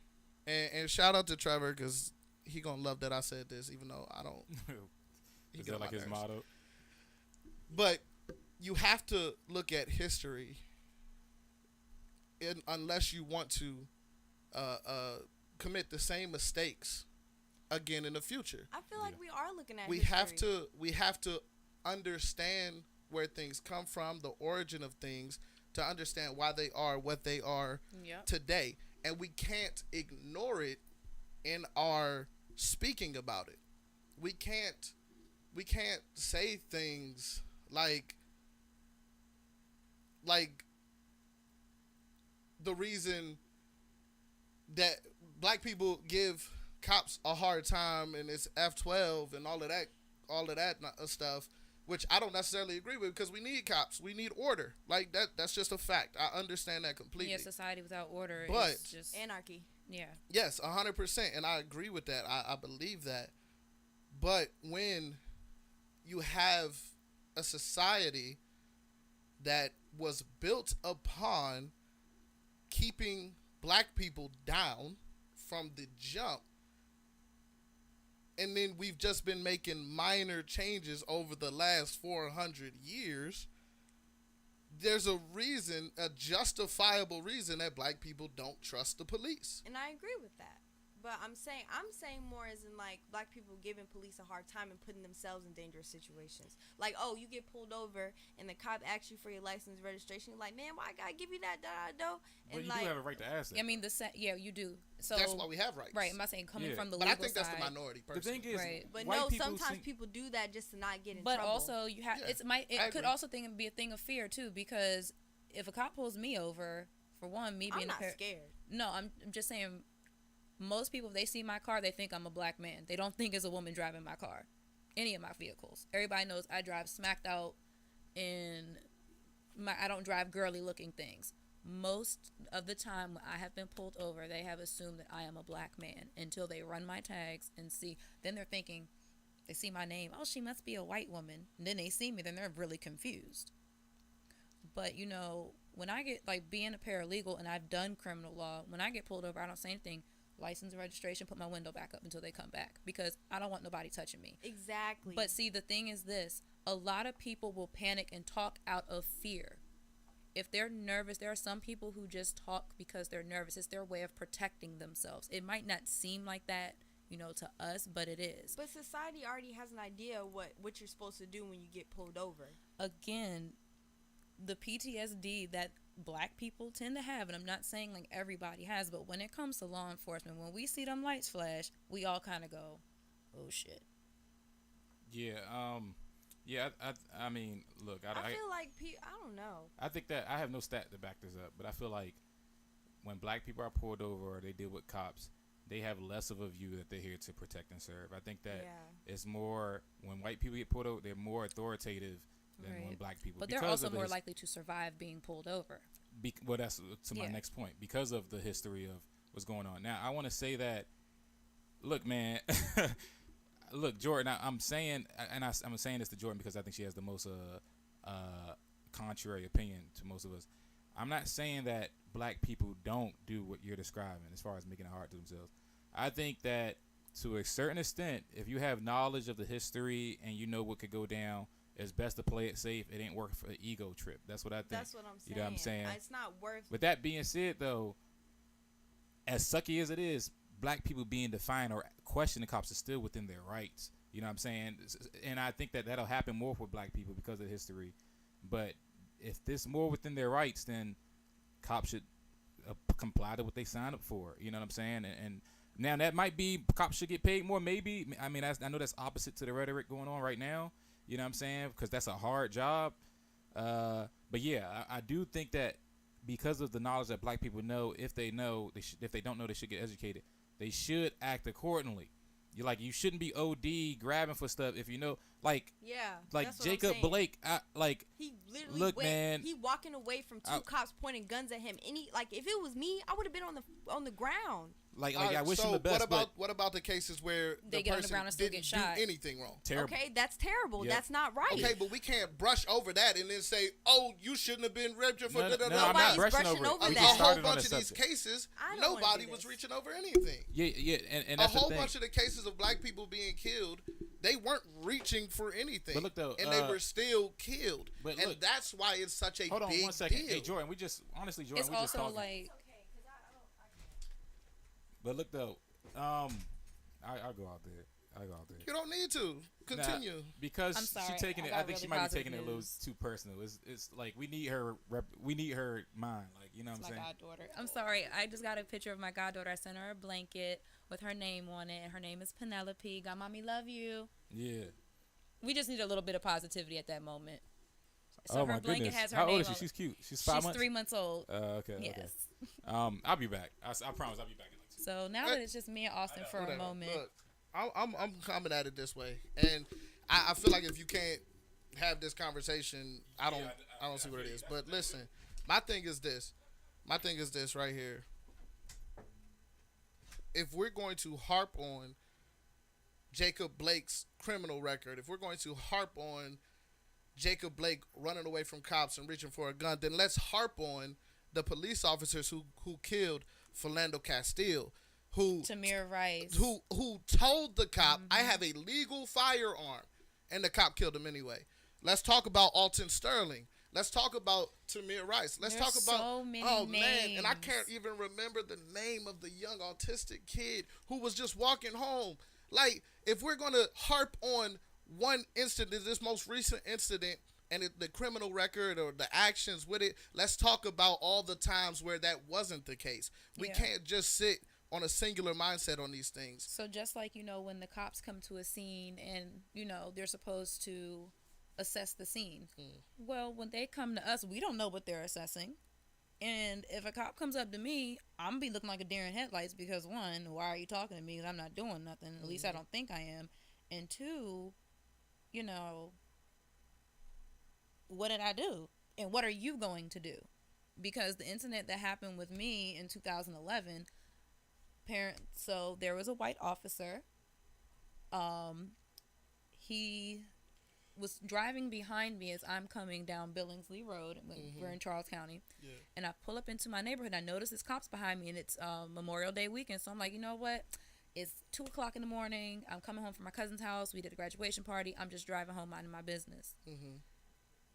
and shout out to Trevor, because he gonna love that I said this, even though I don't. Is that like his motto? But you have to look at history, unless you want to commit the same mistakes again in the future. I feel like we are looking at history. We have to understand where things come from, the origin of things, to understand why they are what they are today. And we can't ignore it in our speaking about it. We can't say things like the reason that black people give cops a hard time and it's F-12 and all of that stuff, which I don't necessarily agree with, because we need cops. We need order. Like, that's just a fact. I understand that completely. Yeah, society without order is just anarchy. Yeah. Yes, 100%, and I agree with that. I believe that. But when you have a society that was built upon keeping black people down from the jump, and then we've just been making minor changes over the last 400 years, there's a reason, a justifiable reason, that black people don't trust the police. And I agree with that. But I'm saying more as in, like, black people giving police a hard time and putting themselves in dangerous situations. Like, oh, you get pulled over and the cop asks you for your license registration. You're like, man, why I gotta give you that? And you do have a right to ask that. I mean, you do. So that's why we have rights. Right. I'm not saying coming from the but legal side. I think that's the minority person. The thing is, right. But no, sometimes people do that just to not get in trouble. But also, you have it could also be a thing of fear too, because if a cop pulls me over, for one, me being I'm not scared. No, I'm just saying. Most people, if they see my car, they think I'm a black man. They don't think it's a woman driving my car, any of my vehicles. Everybody knows I drive smacked out in I don't drive girly looking things. Most of the time when I have been pulled over, they have assumed that I am a black man until they run my tags and see. Then they're thinking, they see my name, oh, she must be a white woman. And then they see me, then they're really confused. But, you know, when I get, like, being a paralegal and I've done criminal law, when I get pulled over, I don't say anything. License and registration, put my window back up until they come back because I don't want nobody touching me. Exactly. But see, the thing is this. A lot of people will panic and talk out of fear. If they're nervous, there are some people who just talk because they're nervous. It's their way of protecting themselves. It might not seem like that, you know, to us, but it is. But society already has an idea of what you're supposed to do when you get pulled over. Again, the PTSD that black people tend to have, and I'm not saying like everybody has, but when it comes to law enforcement, when we see them lights flash, we all kind of go, oh shit. Yeah, I mean, look, I feel like I don't know. I think that I have no stat to back this up, but I feel like when black people are pulled over or they deal with cops, they have less of a view that they're here to protect and serve. I think that it's more when white people get pulled over, they're more authoritative than when black people. But they're also more likely to survive being pulled over. Well, that's to my next point because of the history of what's going on. Now, I want to say that, look, man. Look, Jordan, I'm saying, and I'm saying this to Jordan because I think she has the most contrary opinion to most of us. I'm not saying that black people don't do what you're describing as far as making it hard to themselves. I think that to a certain extent, if you have knowledge of the history and you know what could go down, it's best to play it safe. It ain't working for an ego trip. That's what I think. That's what I'm saying. You know what I'm saying? It's not worth. With that being said, though, as sucky as it is, black people being defiant or questioning cops is still within their rights. You know what I'm saying? And I think that that'll happen more for black people because of history. But if this more within their rights, then cops should comply to what they signed up for. You know what I'm saying? And now that might be cops should get paid more. Maybe. I mean, I know that's opposite to the rhetoric going on right now. You know what I'm saying? Because that's a hard job. But yeah, I do think that because of the knowledge that black people know, if they don't know, they should get educated. They should act accordingly. You shouldn't be OD grabbing for stuff if you know, like Jacob Blake, he literally man, he walking away from two cops pointing guns at him. If it was me, I would have been on the ground. I wish him the best. What about the cases where they get on the ground and still get shot? Do anything wrong? Terrible. Okay, that's terrible. Yep. That's not right. Okay, but we can't brush over that and then say, "Oh, you shouldn't have been registered for." No, I'm Nobody's not brushing over over it. that. A whole bunch of these cases, nobody was reaching over anything. Yeah, and a whole bunch of the cases of black people being killed, they weren't reaching for anything. But look though, and they were still killed. But and look, that's why it's such a hold on big 1 second. deal. Hey Jordan, Jordan, it's we just also talking. like. But look though, I'll go out there. You don't need to continue because I'm sorry, she's taking it. I think really she might be taking news. it a little too personal. It's like we need her mind. Like you know what I'm saying. My goddaughter. I'm sorry. I just got a picture of my goddaughter. I sent her a blanket with her name on it, and her name is Penelope. God, mommy, love you. Yeah. We just need a little bit of positivity at that moment. So oh her my blanket goodness. has her How name old is she? on She's cute. She's 5 months. She's 3 months old. Okay. Yes. Okay. I'll be back. I promise I'll be back in like 2. So now that it's just me and Austin for a moment. Look, I'm coming at it this way, and I feel like if you can't have this conversation, I don't see what it is. But listen, my thing is this right here. If we're going to harp on Jacob Blake's criminal record, if we're going to harp on Jacob Blake running away from cops and reaching for a gun, then let's harp on the police officers who killed Philando Castile, Tamir Rice, who told the cop, I have a legal firearm, and the cop killed him anyway. Let's talk about Alton Sterling. Let's talk about Tamir Rice. Let's talk about so many man, names. and I can't even remember the name of the young autistic kid who was just walking home. Like, if we're gonna harp on one incident, this most recent incident, and the criminal record or the actions with it, let's talk about all the times where that wasn't the case. We can't just sit on a singular mindset on these things. So just like, when the cops come to a scene and, they're supposed to assess the scene. Well, when they come to us, we don't know what they're assessing. And if a cop comes up to me, I'm going to be looking like a deer in headlights because, one, why are you talking to me? Because I'm not doing nothing. At least I don't think I am. And two, what did I do? And what are you going to do? Because the incident that happened with me in 2011, so there was a white officer. He was driving behind me as I'm coming down Billingsley Road. We're in Charles County. Yeah. And I pull up into my neighborhood. I notice there's cops behind me, and it's Memorial Day weekend. So I'm like, you know what? It's 2 o'clock in the morning. I'm coming home from my cousin's house. We did a graduation party. I'm just driving home minding my business.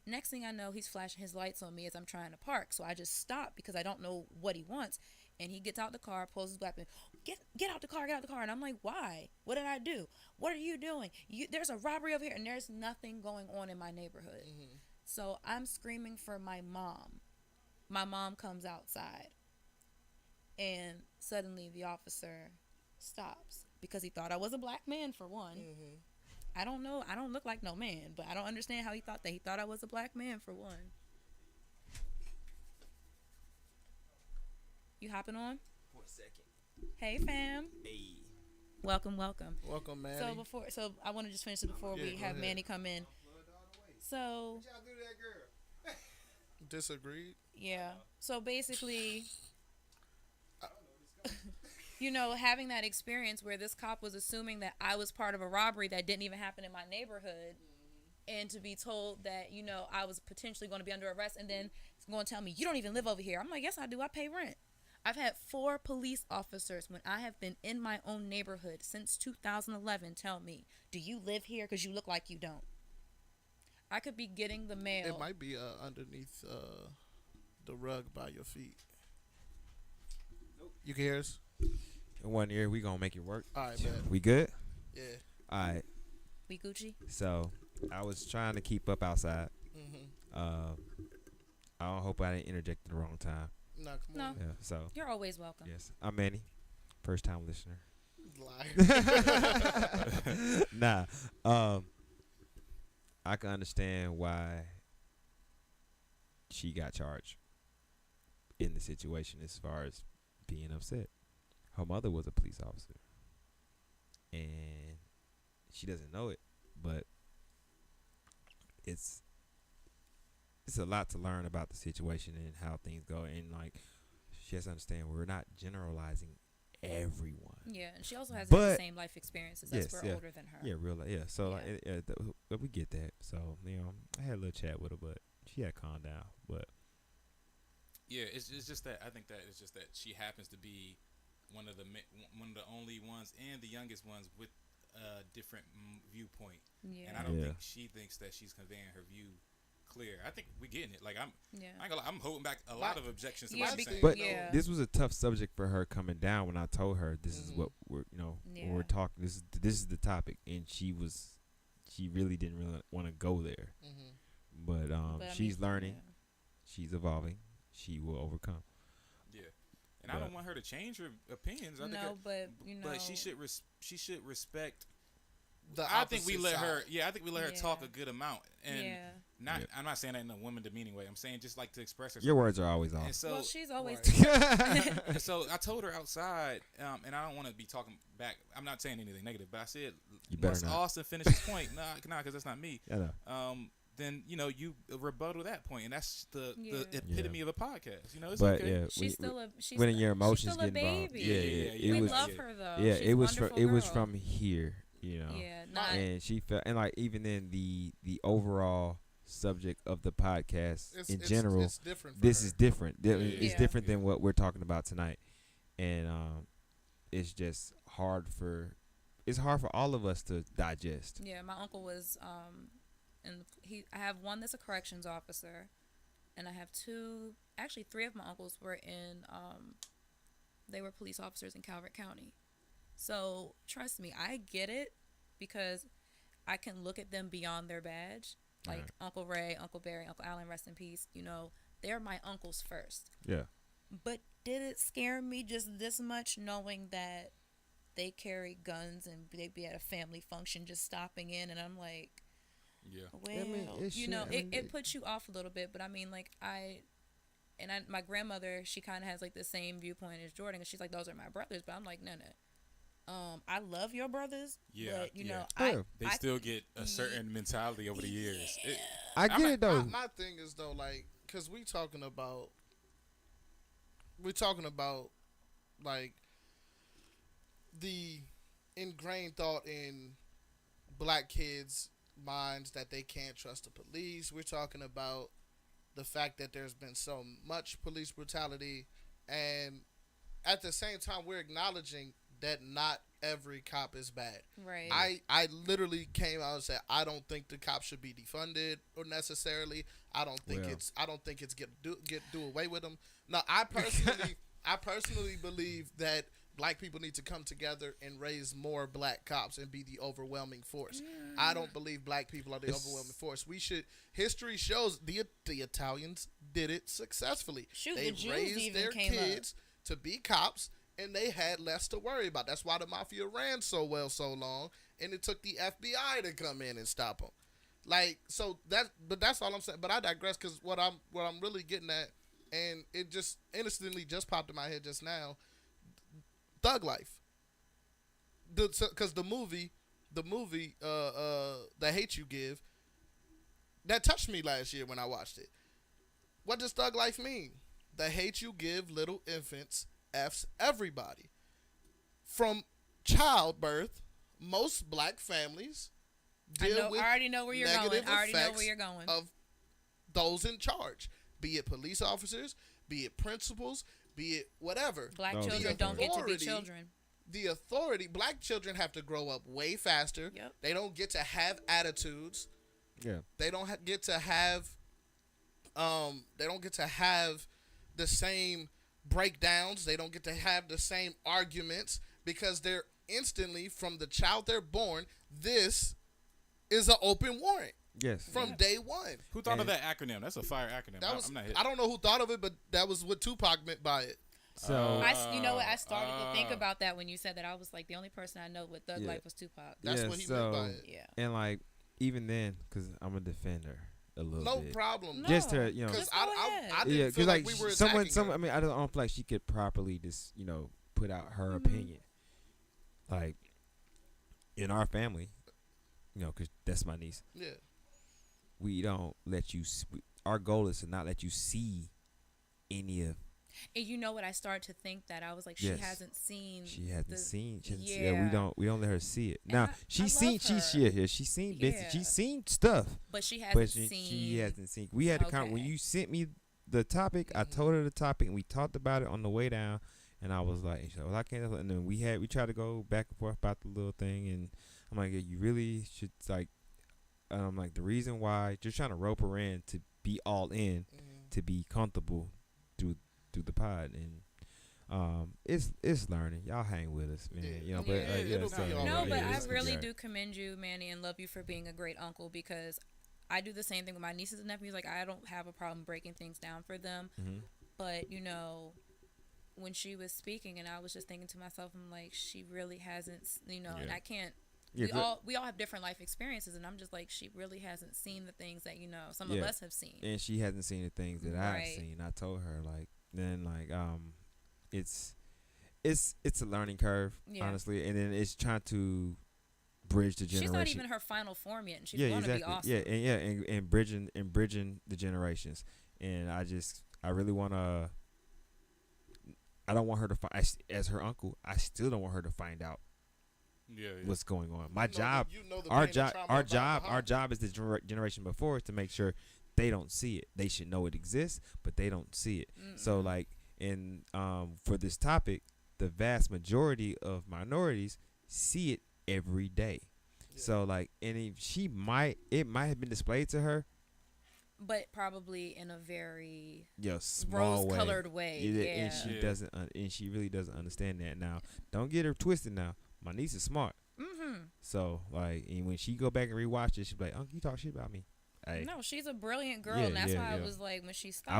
Next thing I know, he's flashing his lights on me as I'm trying to park. So I just stop because I don't know what he wants. And he gets out the car, pulls his weapon. Get out the car, get out the car. And I'm like, why? What did I do? What are you doing? There's a robbery over here, and there's nothing going on in my neighborhood. So I'm screaming for my mom. My mom comes outside. And suddenly the officer stops because he thought I was a black man, for one. I don't know. I don't look like no man, but I don't understand how he thought that. He thought I was a black man, for one. You hopping on? For a second. Hey, fam. Hey. Welcome. Welcome, Manny. So I want to just finish it before we have Manny come in. So. What y'all do to that girl? Disagreed. Yeah. So basically, having that experience where this cop was assuming that I was part of a robbery that didn't even happen in my neighborhood, and to be told that, I was potentially going to be under arrest, and then it's going to tell me, you don't even live over here. I'm like, yes, I do. I pay rent. I've had 4 police officers when I have been in my own neighborhood since 2011 tell me, do you live here? Because you look like you don't. I could be getting the mail. It might be underneath the rug by your feet. Nope. You can hear us? In 1 year, we going to make it work. All right, man. We good? Yeah. All right. We Gucci? So, I was trying to keep up outside. I don't hope I didn't interject at the wrong time. No, come on. Yeah, so. You're always welcome. Yes. I'm Manny. First time listener. Liar. Nah. I can understand why she got charged in the situation as far as being upset. Her mother was a police officer. And she doesn't know it, but it's a lot to learn about the situation and how things go. And she has to understand we're not generalizing everyone. Yeah, and she also has the same life experiences. That's we're older than her. Yeah, real. Yeah, so we get that. So I had a little chat with her, but she had calmed down. But yeah, it's just that I think that it's just that she happens to be one of the only ones and the youngest ones with a different viewpoint. Yeah, and I don't think she thinks that she's conveying her view clear. I think we getting it. I'm holding back a lot of objections to what she's saying. But this was a tough subject for her coming down when I told her this is what we're when we're talking. This is the topic, and she really didn't really want to go there. But she's learning, she's evolving, she will overcome. Yeah, and I don't want her to change her opinions. But she should respect. I think we let her. Yeah, I think we let her talk a good amount, and I'm not saying that in a woman demeaning way. I'm saying just to express herself. Your words are always off. So, she's always. So I told her outside, and I don't want to be talking back. I'm not saying anything negative, but I said once Austin finished his point, because that's not me. Then you rebuttal that point, and that's the epitome of a podcast. It's okay. She's when your emotions get involved. We love her though. Yeah, she's it was from here. And she felt, and even then the overall subject of the podcast in general, it's different. This is different. It's different than what we're talking about tonight, and it's just hard for all of us to digest. Yeah, my uncle was I have one that's a corrections officer, and I have 3 of my uncles were they were police officers in Calvert County. So trust me, I get it because I can look at them beyond their badge. Uncle Ray, Uncle Barry, Uncle Allen, rest in peace. They're my uncles first. Yeah. But did it scare me just this much knowing that they carry guns and they'd be at a family function just stopping in, and I'm like, it puts you off a little bit. But my grandmother, she kind of has the same viewpoint as Jordan, and she's like, those are my brothers. But I'm like, no. I love your brothers, but you know, they still get a certain mentality over the years. I get it though. My thing is though, like, cause we talking about like the ingrained thought in black kids' minds that they can't trust the police. We're talking about the fact that there's been so much police brutality, and at the same time, we're acknowledging that not every cop is bad. Right. I literally came out and said I don't think the cops should be defunded or necessarily. I don't think it's get do away with them. No, I personally believe that black people need to come together and raise more black cops and be the overwhelming force. I don't believe black people are the overwhelming force. We should. History shows the Italians did it successfully. They the Jews raised even their came kids to be cops, and they had less to worry about. That's why the mafia ran so well so long, and it took the FBI to come in and stop them. Like, so but that's all I'm saying. But I digress, because what I'm really getting at, and it just instantly just popped in my head just now. Thug Life. Because the movie, The Hate You Give, that touched me last year when I watched it. What does Thug Life mean? The hate you give little infants F's everybody. From childbirth, most black families deal with I already know where you're going. Of those in charge, be it police officers, be it principals, be it whatever. Black children don't get to be children. The authority, black children have to grow up way faster. Yep. They don't get to have attitudes. Yeah. They don't get to have the same breakdowns. They don't get to have the same arguments, because they're instantly, from the child they're born, this is an open warrant. Yes. From day one. Who thought of that acronym? That's a fire acronym. I'm not I don't know who thought of it, but that was what Tupac meant by it. So you know what? I started to think about that when you said that. I was like, the only person I know with Thug Life was Tupac. That's what he meant by it. Yeah. And like, even then, because I'm a defender a little bit. No problem. Just to, you know. Because I didn't feel like we were attacking her. I mean, I don't feel like she could properly just, you know, put out her opinion. Like, in our family, you know, because that's my niece. Yeah. We don't let you. Our goal is to not let you see any of. And you know what? I started to think that I was like, she hasn't seen. She hasn't seen. Yeah. We don't let her see it. And now she's seen. She's seen bits. Yeah. She's seen stuff. But she hasn't seen. She hasn't seen. We had a when you sent me the topic. I told her the topic, and we talked about it on the way down. And I was like, well, I can't. And then we tried to go back and forth about the little thing, and I'm like, you really should like. Like the reason why, just trying to rope her in to be all in, to be comfortable through the pod, and it's learning. Y'all hang with us, man. You know, but I really do commend you, Manny, and love you for being a great uncle, because I do the same thing with my nieces and nephews. Like, I don't have a problem breaking things down for them, but you know, when she was speaking, and I was just thinking to myself, I'm like, she really hasn't, you know, and I can't. We all have different life experiences, and I'm just like, she really hasn't seen the things that, you know, some of us have seen, and she hasn't seen the things that I've seen. I told her it's a learning curve, honestly, and then it's trying to bridge the generation. She's not even her final form yet, and she's going to be awesome. And bridging the generations, and I really want to. I don't want her to find, as her uncle. I still don't want her to find out. What's going on? Our job as the generation before is to make sure they don't see it. They should know it exists, but they don't see it. So like, for this topic, the vast majority of minorities see it every day. So like, and if it might have been displayed to her, but probably in a very small rose-colored way. And she doesn't, and she really doesn't understand that. Now, don't get her twisted. Now, my niece is smart. So like, and when she go back and rewatch it, she'll be like, "Uncle, you talk shit about me." No, she's a brilliant girl, and that's why I was like, when she stopped,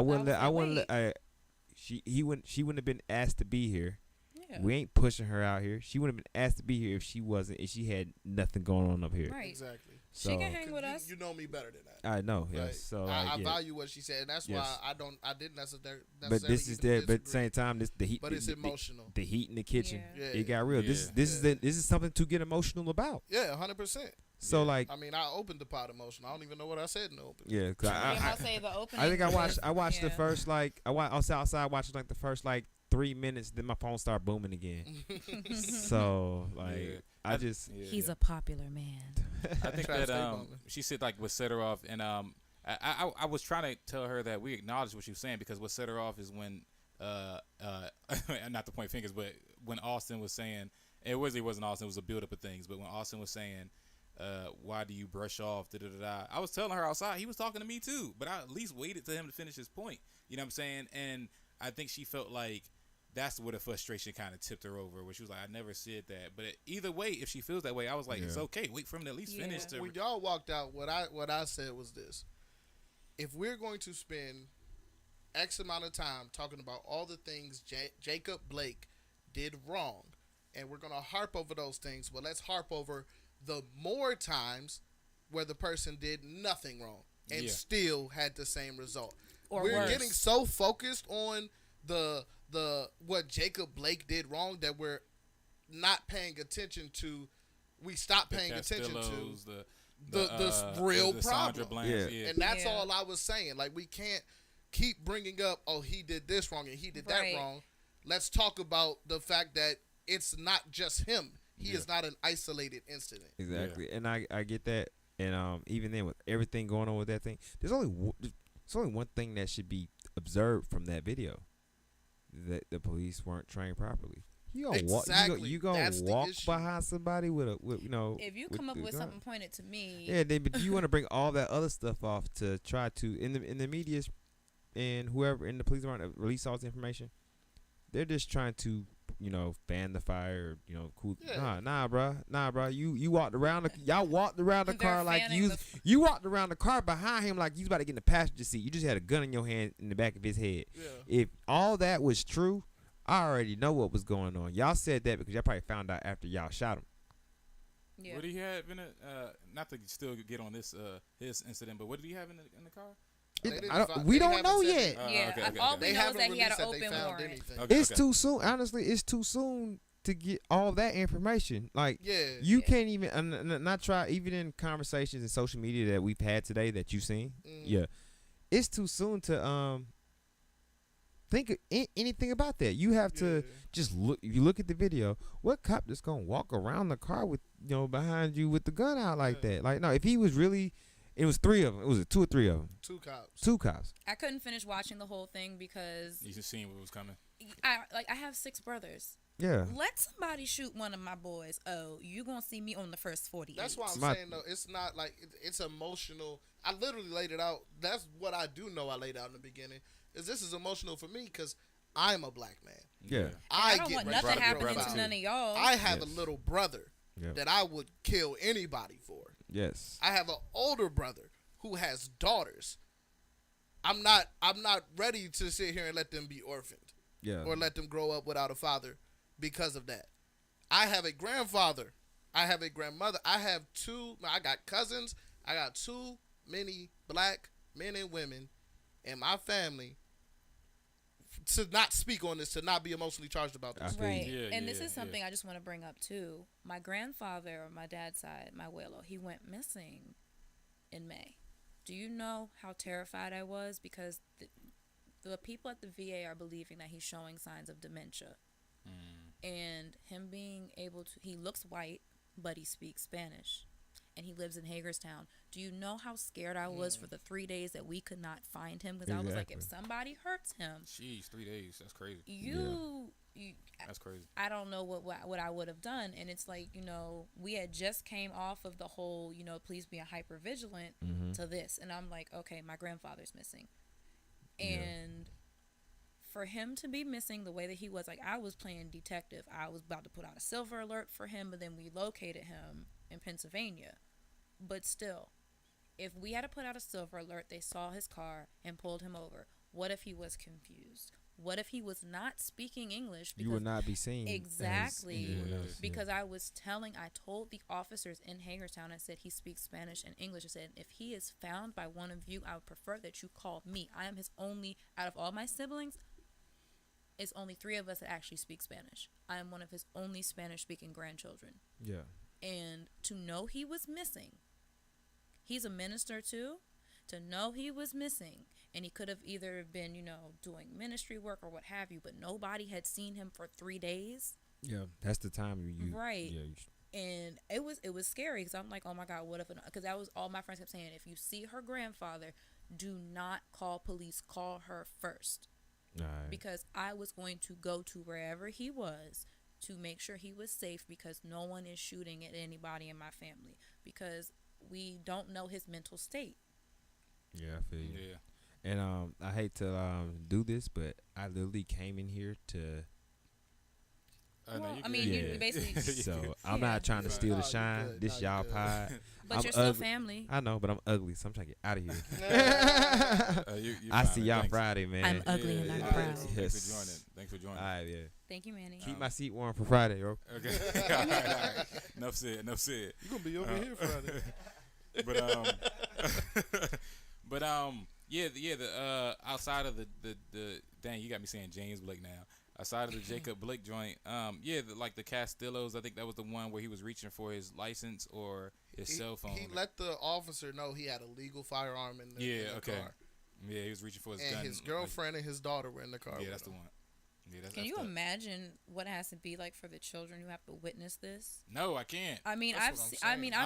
she wouldn't have been asked to be here. Yeah. We ain't pushing her out here. She wouldn't have been asked to be here if she had nothing going on up here. Right. Exactly. So, she can hang with us. You know me better than that. I know. Right. Yes. So I value what she said, and that's why I didn't necessarily. But this is there. But at the same time, the heat. But it's emotional. The heat in the kitchen. Yeah. It got real. This is something to get emotional about. Yeah, 100%. So like, I mean, I opened the pot emotion. I don't even know what I said in the open. Yeah, cause I think I watched the first I was outside watching like the first 3 minutes. Then my phone started booming again. So like he's a popular man. I think that she said what set her off, and I was trying to tell her that we acknowledge what she was saying, because what set her off is when not to point fingers, but when Austin was saying it wasn't Austin, it was a build up of things, but when Austin was saying, why do you brush off? I was telling her outside. He was talking to me too, but I at least waited to him to finish his point. You know what I'm saying? And I think she felt like that's where the frustration kind of tipped her over, where she was like, I never said that. But either way, if she feels that way, I was like, it's okay. Wait for him to at least finish. When y'all walked out, what I said was this: if we're going to spend X amount of time talking about all the things Jacob Blake did wrong, and we're going to harp over those things, well, let's harp over the more times where the person did nothing wrong and still had the same result. Or we're worse. getting so focused on the what Jacob Blake did wrong that we're not paying attention to. We stop paying attention to the real problem. And that's all I was saying. Like, we can't keep bringing up, oh, he did this wrong and he did that wrong. Let's talk about the fact that it's not just him. He is not an isolated incident. Exactly. And I get that. And even then, with everything going on with that thing, there's only one thing that should be observed from that video: that the police weren't trained properly. You gonna walk behind somebody with If you come up with something pointed to me, but you want to bring all that other stuff off to try to in the media and whoever in the police aren't release all this information. They're just trying to fan the fire. Cool. Yeah. Nah, bro. You walked around. Y'all walked around the car like you walked around the car behind him like you was about to get in the passenger seat. You just had a gun in your hand in the back of his head. Yeah. If all that was true, I already know what was going on. Y'all said that because y'all probably found out after y'all shot him. Yeah. What did he have in it? Not to still get on this his incident, but what did he have in the car? We don't know yet. All we know is that he had an open warrant. It's too soon. Honestly, it's too soon to get all that information. Like, you can't even not try even in conversations and social media that we've had today that you've seen. It's too soon to think anything about that. You have to just look. If you look at the video, what cop just gonna walk around the car with behind you with the gun out like that? Like, no, if he was really. It was 3 of them. It was 2 or 3 of them. 2 cops. I couldn't finish watching the whole thing because you just seen what was coming. I have 6 brothers. Yeah. Let somebody shoot one of my boys. Oh, you gonna see me on the first 48. That's why I'm saying though. It's not like it's emotional. I literally laid it out. That's what I do know. I laid out in the beginning. This is emotional for me because I'm a black man. Yeah. I don't want nothing happening to none of y'all. I have a little brother that I would kill anybody for. Yes. I have an older brother who has daughters. I'm not ready to sit here and let them be orphaned. Yeah. Or let them grow up without a father because of that. I have a grandfather. I have a grandmother. I got cousins. I got too many black men and women in my family to not speak on this, to not be emotionally charged about this. Right. And this is something I just want to bring up too. My grandfather on my dad's side, my abuelo, he went missing in May. Do you know how terrified I was? Because the people at the VA are believing that he's showing signs of dementia. And him being able to, he looks white, but he speaks Spanish. And he lives in Hagerstown. Do you know how scared I was for the 3 days that we could not find him? Because I was like, if somebody hurts him, jeez, 3 days, that's crazy. That's crazy. I don't know what I would have done. And it's like, we had just came off of the whole, police being hyper vigilant to this, and I'm like, okay, my grandfather's missing, and for him to be missing the way that he was, like, I was playing detective. I was about to put out a silver alert for him, but then we located him in Pennsylvania. But still, if we had to put out a silver alert, they saw his car and pulled him over. What if he was confused? What if he was not speaking English? You would not be seen. Exactly. Else, because I told the officers in Hagerstown, I said he speaks Spanish and English. I said, if he is found by one of you, I would prefer that you call me. I am his only, out of all my siblings, it's only 3 of us that actually speak Spanish. I am one of his only Spanish-speaking grandchildren. Yeah. And to know he was missing, he's a minister too, to know he was missing, and he could have either been, doing ministry work or what have you, but nobody had seen him for 3 days. Yeah, that's the time you right. Yeah, and it was scary because I'm like, oh my God, what if? Because that was all my friends kept saying. If you see her grandfather, do not call police. Call her first. right. Because I was going to go to wherever he was to make sure he was safe, because no one is shooting at anybody in my family, because we don't know his mental state. Yeah, I feel you. Yeah. And I hate to do this, but I literally came in here to. Well, I mean, you basically. So I'm not trying to steal the shine. This y'all pod. But you're still family. I know, but I'm ugly, so I'm trying to get out of here. I see y'all Friday, man. I'm ugly and I'm proud. Yes. Thanks for joining. All right, yeah. Thank you, Manny. Keep my seat warm for Friday, yo. Okay. All right. Enough said. You're gonna be over here Friday. The outside of the dang, you got me saying James Blake now. Outside of the Jacob Blake joint, the Castillos, I think that was the one where he was reaching for his license or his cell phone. He let the officer know he had a legal firearm in the car. Yeah, he was reaching for his gun. And his girlfriend and his daughter were in the car. Yeah, that's the one. Yeah, Can you imagine what it has to be like for the children who have to witness this? No, I can't. I mean, I'm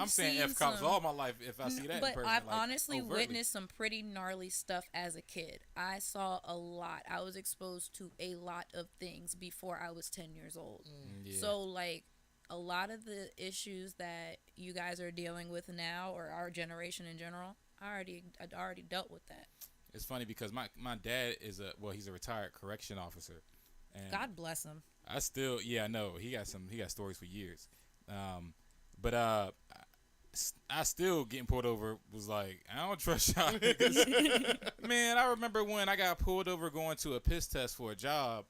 saying F cops all my life if I see that. But in person, I've like, honestly overtly. witnessed some pretty gnarly stuff as a kid. I saw a lot. I was exposed to a lot of things before I was 10 years old. Yeah. So, like, a lot of the issues that you guys are dealing with now, or our generation in general, I already dealt with that. It's funny because my dad is he's a retired correction officer. And God bless him. I know he got stories for years, but I still getting pulled over was like, I don't trust y'all niggas. Man, I remember when I got pulled over going to a piss test for a job.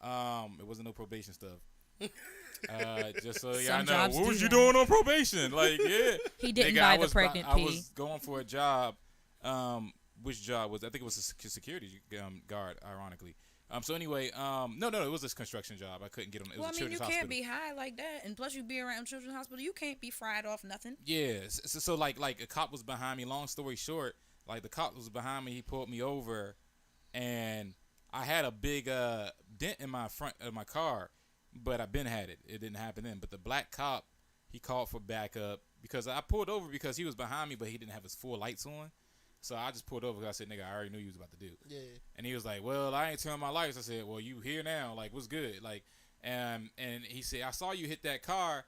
It wasn't no probation stuff. Just so y'all know, what was you doing on probation? Like, yeah, he didn't buy the pregnant pee. I was going for a job. Which job was? I think it was a security guard, ironically. So anyway, no, it was this construction job. I couldn't get on. It was a children's hospital. Can't be high like that, and plus you be around children's hospital, you can't be fried off nothing. Yeah, so like a cop was behind me. Long story short, like the cop was behind me. He pulled me over, and I had a big dent in my front of my car, but I been had it. It didn't happen then. But the black cop, he called for backup because I pulled over because he was behind me, but he didn't have his full lights on. So I just pulled over because I said, nigga, I already knew you was about to do. Yeah. And he was like, well, I ain't turned my lights. I said, well, you here now. Like, what's good? Like, and he said, I saw you hit that car.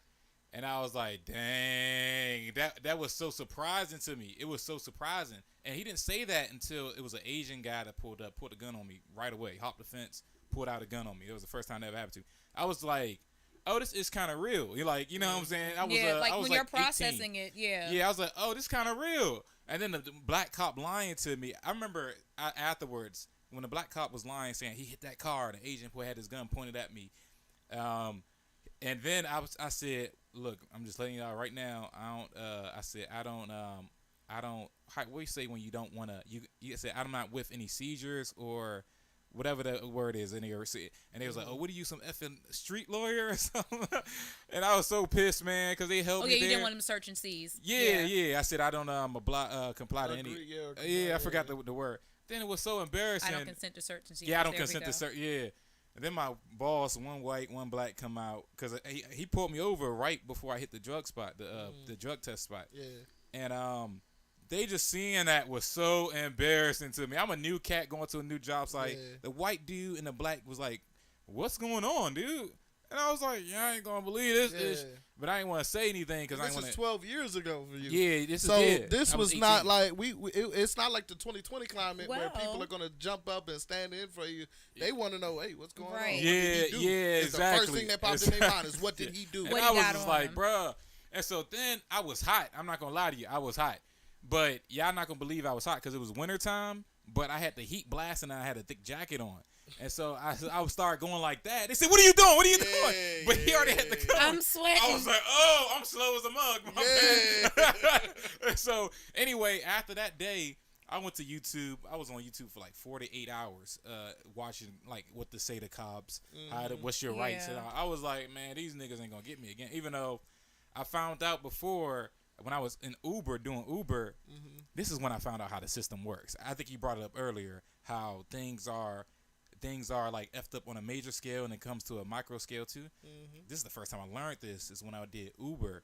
And I was like, dang, that was so surprising to me. It was so surprising. And he didn't say that until it was an Asian guy that pulled a gun on me right away. Hopped the fence, pulled out a gun on me. It was the first time that ever happened to me. I was like, oh, this is kind of real. You're like, you know what I'm saying? I was when you're processing 18. It, yeah. Yeah, I was like, oh, this kind of real. And then the black cop lying to me. I remember afterwards when the black cop was lying, saying he hit that car. The Asian boy had his gun pointed at me. And then I said, look, I'm just letting y'all right now. I don't. What do you say when you don't want to? You say I'm not with any seizures or whatever the word is in here. And they was like, oh, what are you, some effing street lawyer or something? And I was so pissed, man, because they held me there. You didn't want them to search and seize. Yeah. I said, I don't comply to any. I forgot the word. Then it was so embarrassing. I don't consent to search and seize. Yeah, I don't consent to search. Yeah. And then my boss, one white, one black, come out because he pulled me over right before I hit the drug spot, the drug test spot. Yeah. And they just seeing that was so embarrassing to me. I'm a new cat going to a new job site. Yeah. The white dude and the black was like, "What's going on, dude?" And I was like, "Yeah, I ain't gonna believe this." Yeah. But I didn't want to say anything because I didn't want to. This was 12 years ago for you. Yeah, this was not like it's not like the 2020 climate where people are gonna jump up and stand in for you. They want to know, hey, what's going on? Yeah, exactly. The first thing that popped in their mind is, what did he do? And I was just like, bruh. And so then I was hot. I'm not gonna lie to you, I was hot. But y'all not gonna believe I was hot because it was wintertime. But I had the heat blasting and I had a thick jacket on. And so I would start going like that. They said, "What are you doing? What are you doing?" But he already had the gun. I'm sweating. I was like, "Oh, I'm slow as a mug." My bad. So anyway, after that day, I went to YouTube. I was on YouTube for like 4 to 8 hours, watching like what to say to cops, what's your rights. And I was like, man, these niggas ain't gonna get me again. Even though I found out before when I was in doing Uber, this is when I found out how the system works. I think you brought it up earlier, how things are like effed up on a major scale and it comes to a micro scale too. This is the first time I learned this is when I did Uber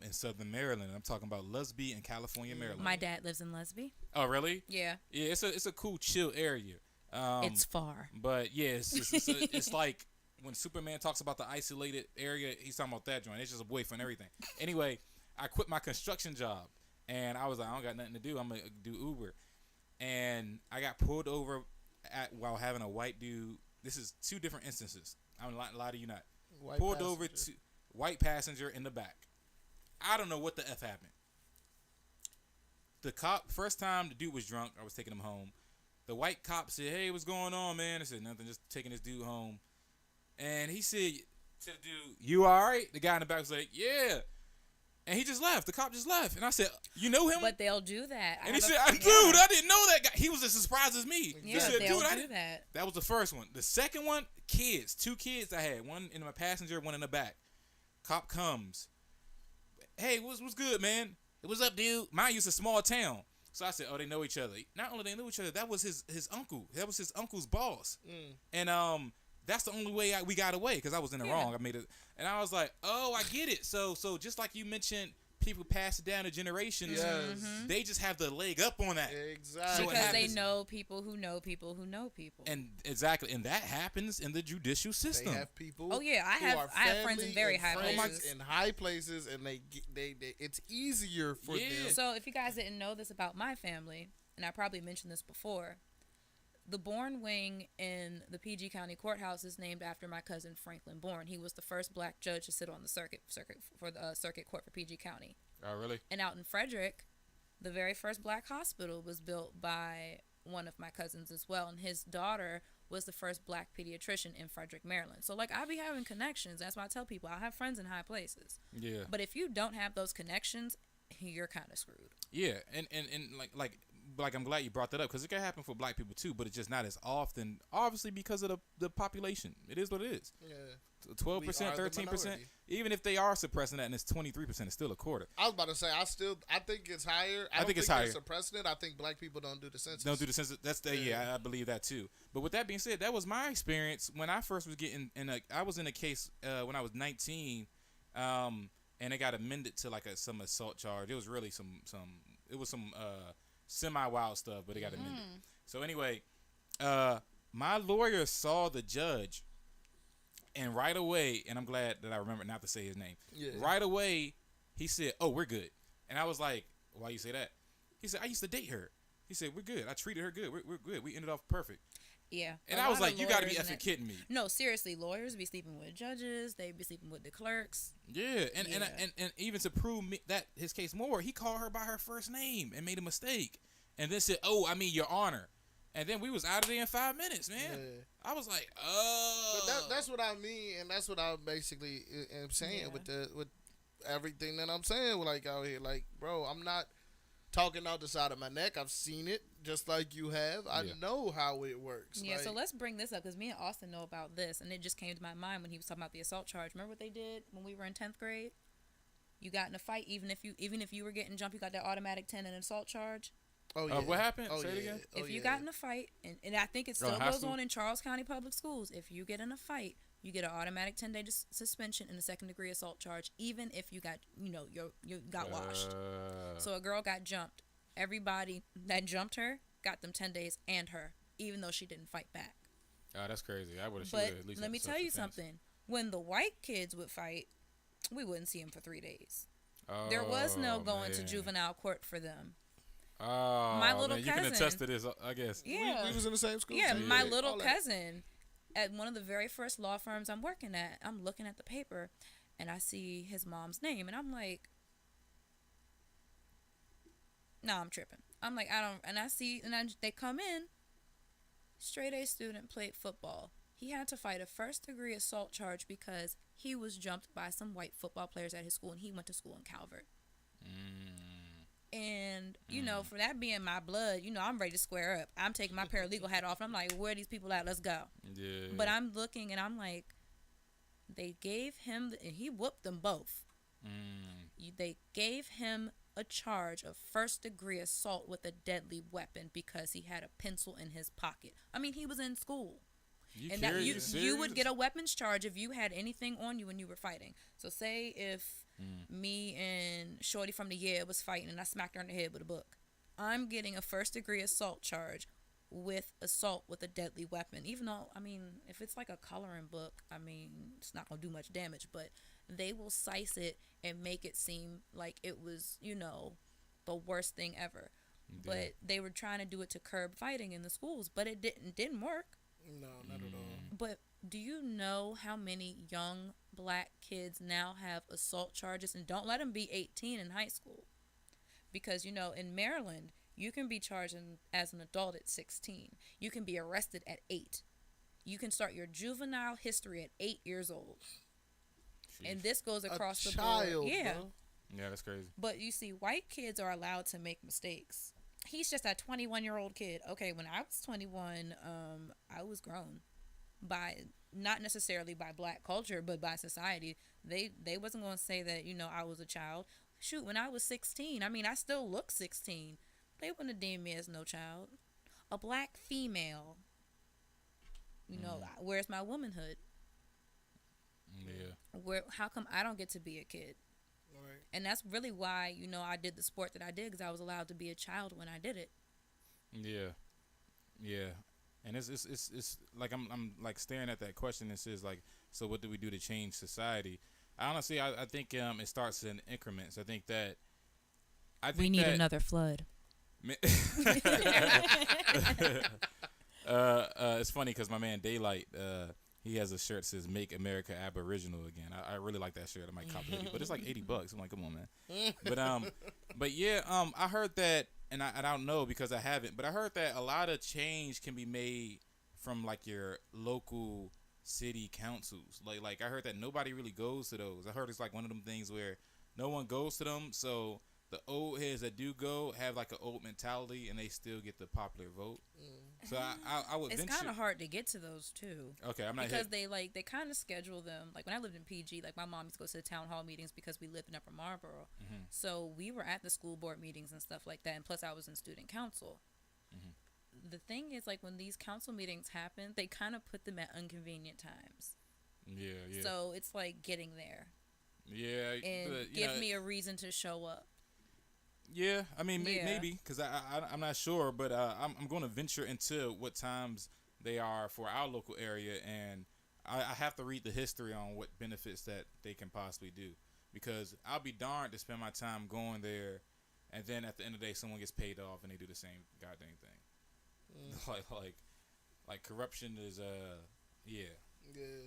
in Southern Maryland. I'm talking about Lusby in California, Maryland. My dad lives in Lusby. Oh, really? Yeah. Yeah, it's a cool, chill area. It's far. But yeah, it's like when Superman talks about the isolated area, he's talking about that joint. It's just away from everything. Anyway, I quit my construction job and I was like, I don't got nothing to do. I'm gonna do Uber, and I got pulled over while having a white dude. This is 2 different instances. I'm not lie to you not. Pulled over to white passenger in the back. I don't know what the F happened. The cop, first time the dude was drunk, I was taking him home. The white cop said, "Hey, what's going on, man?" I said, "Nothing, just taking this dude home." And he said to the dude, "You all right?" The guy in the back was like, "Yeah." And he just left. The cop just left. And I said, "You know him?" But they'll do that. And he said, "Dude, I didn't know that guy." He was as surprised as me. Yeah, said, they'll "Dude, do that. That was the first one. The second one, kids. 2 kids I had. One in my passenger, one in the back. Cop comes. "Hey, what's good, man? What's up, dude?" Mine used a small town. So I said, "Oh, they know each other." Not only they knew each other, that was his uncle. That was his uncle's boss. And that's the only way we got away because I was in the wrong. I made it, and I was like, "Oh, I get it." So just like you mentioned, people pass it down to generations. They just have the leg up on that. Exactly. So because they know people who know people who know people. And exactly, and that happens in the judicial system. They have people. Oh yeah, I have friends in very high places. In high places, and they it's easier for them. So if you guys didn't know this about my family, and I probably mentioned this before, the Bourne wing in the PG County Courthouse is named after my cousin Franklin Bourne. He was the first black judge to sit on the circuit for the circuit court for PG County. Oh, really? And out in Frederick, the very first black hospital was built by one of my cousins as well, and his daughter was the first black pediatrician in Frederick, Maryland. So like I be having connections. That's why I tell people I have friends in high places. Yeah. But if you don't have those connections, you're kind of screwed. Yeah, and like I'm glad you brought that up because it can happen for black people too, but it's just not as often. Obviously, because of the population, it is what it is. Yeah. 12%, 13%. Even if they are suppressing that, and it's 23%, it's still a quarter. I was about to say, I think it's higher. I think it's higher. Suppressing it. I think black people don't do the census. Don't do the census. That's I believe that too. But with that being said, that was my experience when I first was getting I was in a case when I was 19, and it got amended to like some assault charge. It was really some semi-wild stuff, but it got amended. So anyway, my lawyer saw the judge, and right away, and I'm glad that I remember not to say his name. Yeah. Right away, he said, "Oh, we're good." And I was like, "Why you say that?" He said, "I used to date her." He said, "We're good. I treated her good. We're good. We ended off perfect." Yeah. And I was like, "You got to be effing kidding me." No, seriously, lawyers be sleeping with judges. They be sleeping with the clerks. Yeah, and even to prove that his case more, he called her by her first name and made a mistake, and then said, "Oh, I mean, Your Honor." And then we was out of there in 5 minutes, man. Yeah. I was like, "Oh." But that's what I mean, and that's what I basically am saying with everything that I'm saying. Like out here, like, bro, I'm not talking out the side of my neck. I've seen it just like you have. I know how it works. Yeah. Like, so let's bring this up because me and Austin know about this, and it just came to my mind when he was talking about the assault charge. Remember what they did when we were in 10th grade? You got in a fight, even if you were getting jumped, you got that automatic 10 and assault charge. Oh yeah. What happened? Oh, Say it again. If you got in a fight, and I think it still goes on in Charles County Public Schools, if you get in a fight, you get an automatic 10-day suspension and a second-degree assault charge, even if you got, you got washed. So a girl got jumped. Everybody that jumped her got them 10 days and her, even though she didn't fight back. Oh, that's crazy. I would have. But at least let me tell you something. When the white kids would fight, we wouldn't see them for 3 days. Oh, there was no going to juvenile court for them. Oh, my little cousin. You can attest to this, I guess. Yeah, we was in the same school. Yeah, my little cousin, at one of the very first law firms I'm working at, I'm looking at the paper, and I see his mom's name, and I'm like, "No, I'm tripping." I'm like, I don't, and I see, and they come in, straight A student, played football. He had to fight a first-degree assault charge because he was jumped by some white football players at his school, and he went to school in Calvert. And, you know, for that being my blood, you know, I'm ready to square up. I'm taking my paralegal hat off, and I'm like, where are these people at? Let's go. Yeah. But I'm looking, and I'm like, they gave him, and he whooped them both. They gave him a charge of first-degree assault with a deadly weapon because he had a pencil in his pocket. I mean, he was in school. And that you would get a weapons charge if you had anything on you when you were fighting. So say if me and Shorty from the year was fighting and I smacked her in the head with a book, I'm getting a first-degree assault charge with assault with a deadly weapon. Even though, I mean, if it's like a coloring book, I mean, it's not going to do much damage, but they will size it and make it seem like it was, you know, the worst thing ever. Yeah. But they were trying to do it to curb fighting in the schools, but it didn't work. No, not at all. But do you know how many young black kids now have assault charges? And don't let them be 18 in high school. Because, you know, in Maryland, you can be charged as an adult at 16. You can be arrested at 8. You can start your juvenile history at 8 years old. Jeez. And this goes across the board. Yeah. Bro. Yeah, that's crazy. But you see, white kids are allowed to make mistakes. He's just a 21-year-old kid. Okay, when I was 21, I was grown by, not necessarily by black culture, but by society. They wasn't going to say that, you know, I was a child. Shoot, when I was 16, I mean, I still look 16. They wouldn't have deemed me as no child. A black female. You know, where's my womanhood? Yeah. How come I don't get to be a kid? Right. And that's really why, you know, I did the sport that I did, because I was allowed to be a child when I did it. Yeah. Yeah. And it's like I'm like staring at that question that says, like, so what do we do to change society? Honestly, I think it starts in increments. I think we need another flood. It's funny because my man Daylight, he has a shirt that says "Make America Aboriginal Again." I really like that shirt. I might copy it, but it's like $80. I'm like, come on, man. But yeah, I heard that, and I don't know because I haven't, but I heard that a lot of change can be made from like your local city councils. Like I heard that nobody really goes to those. I heard it's like one of them things where no one goes to them, so the old heads that do go have like an old mentality, and they still get the popular vote. So I would. It's kind of hard to get to those too. Okay, I'm not because they kind of schedule them. Like when I lived in PG, like my mom used to go to the town hall meetings because we lived in Upper Marlboro. So we were at the school board meetings and stuff like that, and plus I was in student council. The thing is, like when these council meetings happen, they kind of put them at inconvenient times. Yeah. So it's like getting there. Yeah. And give me a reason to show up. Yeah, I mean maybe because I'm not sure, but I'm going to venture into what times they are for our local area, and I have to read the history on what benefits that they can possibly do, because I'll be darned to spend my time going there, and then at the end of the day, someone gets paid off and they do the same goddamn thing. Like corruption is yeah.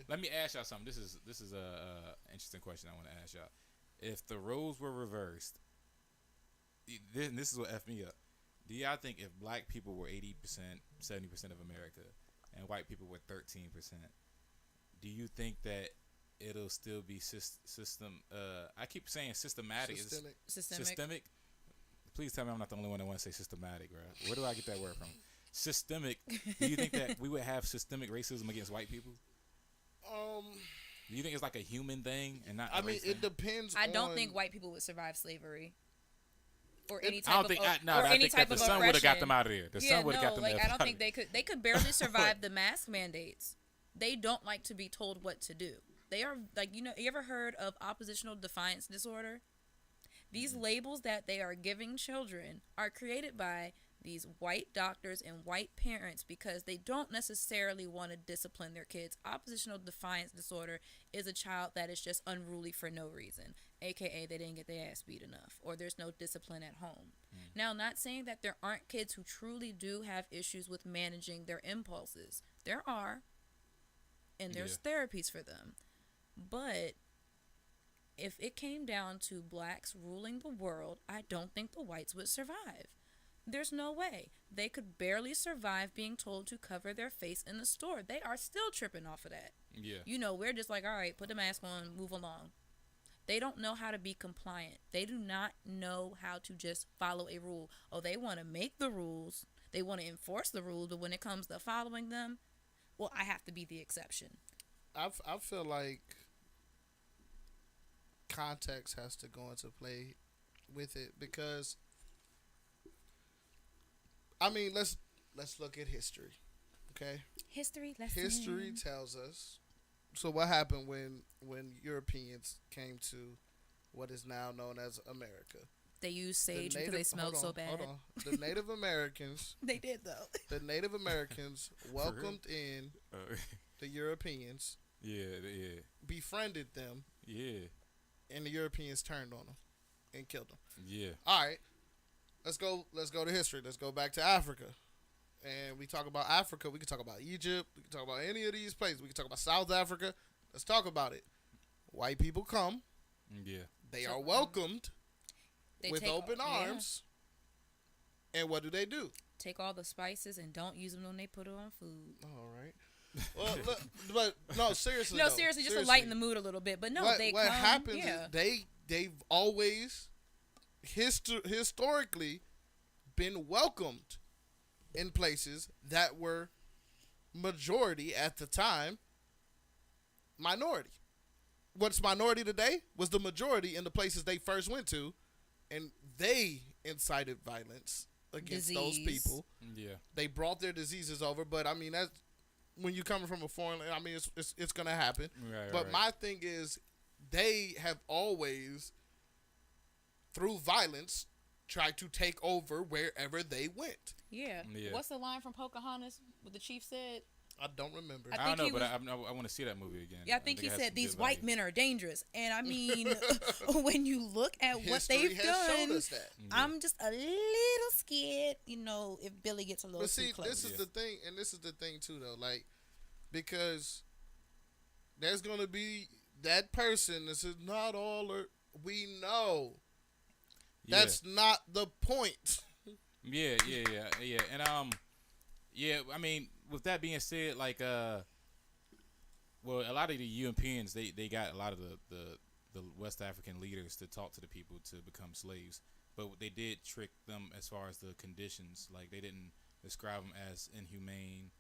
Let me ask y'all something. This is a interesting question I want to ask y'all. If the roles were reversed. This is what F me up. Do y'all think if black people were 80%, 70% of America, and white people were 13%, do you think that it'll still be system? I keep saying systematic. Systemic. Please tell me I'm not the only one that wants to say systematic, bro. Where do I get that word from? Systemic. Do you think that we would have systemic racism against white people? Do you think it's like a human thing and not? I mean, it depends. I don't think white people would survive slavery. Or any type I don't think. I think that the sun would have got them out of there. The sun would have got them out of there. I don't think they could. They could barely survive the mask mandates. They don't like to be told what to do. They are like, you know, you ever heard of oppositional defiance disorder? These labels that they are giving children are created by these white doctors and white parents because they don't necessarily want to discipline their kids. Oppositional defiance disorder is a child that is just unruly for no reason, aka they didn't get their ass beat enough, or there's no discipline at home. Now, not saying that there aren't kids who truly do have issues with managing their impulses. There are, and there's therapies for them. But if it came down to blacks ruling the world, I don't think the whites would survive. There's no way. They could barely survive being told to cover their face in the store. They are still tripping off of that. Yeah. You know, we're just like, all right, put the mask on, move along. They don't know how to be compliant. They do not know how to just follow a rule. Oh, they want to make the rules. They want to enforce the rules, but when it comes to following them, well, I have to be the exception. I feel like context has to go into play with it because I mean let's look at history, okay? History lesson. History tells us. So what happened when Europeans came to what is now known as America? They used sage because they smelled so bad. Hold on. The Native Americans. They did though. The Native Americans welcomed in the Europeans. Yeah. Befriended them. Yeah. And the Europeans turned on them and killed them. Yeah. All right. Let's go to history. Let's go back to Africa. And we talk about Africa. We can talk about Egypt. We can talk about any of these places. We can talk about South Africa. Let's talk about it. White people come. Yeah. They are welcomed with take open arms. And what do? Take all the spices and don't use them when they put it on food. All right. Well, look, but no, seriously. No, seriously, just to lighten the mood a little bit. But no, what come, happens is they've always historically been welcomed in places that were majority at the time minority. What's minority today was the majority in the places they first went to, and they incited violence against those people. Yeah, they brought their diseases over, but I mean that's when you coming from a foreign. I mean it's gonna happen. Right, but right. my thing is, they have always through violence tried to take over wherever they went. Yeah. What's the line from Pocahontas? What the chief said? I don't remember. I don't know, but I want to see that movie again. Yeah, I think he said these white men are dangerous, and I mean, when you look at what they've done, us that. I'm just a little scared. You know, if Billy gets a little too close. This is the thing, and this is the thing too, though. Like, because there's gonna be that person that says not all are. We know that's not the point. Yeah, and yeah. I mean, with that being said, like, well, a lot of the Europeans, they got a lot of the West African leaders to talk to the people to become slaves, but they did trick them as far as the conditions. Like, they didn't describe them as inhumane.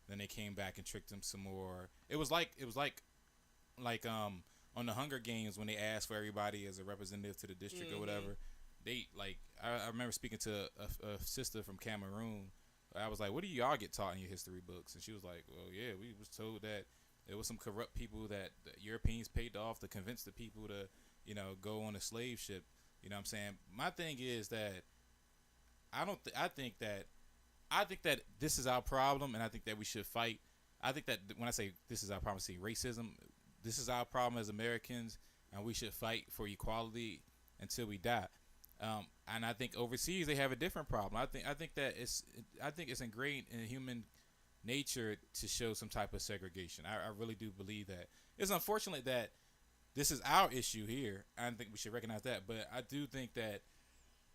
Then they came back and tricked them some more. It was like on the Hunger Games when they asked for everybody as a representative to the district or whatever. They I remember speaking to a sister from Cameroon. I was like, what do y'all get taught in your history books? And she was like, well, yeah, we was told that there was some corrupt people that the Europeans paid off to convince the people to, go on a slave ship. You know what I'm saying? My thing is that I think that this is our problem, and I think that we should fight. I think that when I say this is our problem, I say racism. This is our problem as Americans, and we should fight for equality until we die. And I think overseas they have a different problem. I think it's ingrained in human nature to show some type of segregation. I really do believe that. It's unfortunate that this is our issue here. I don't think we should recognize that, but I do think that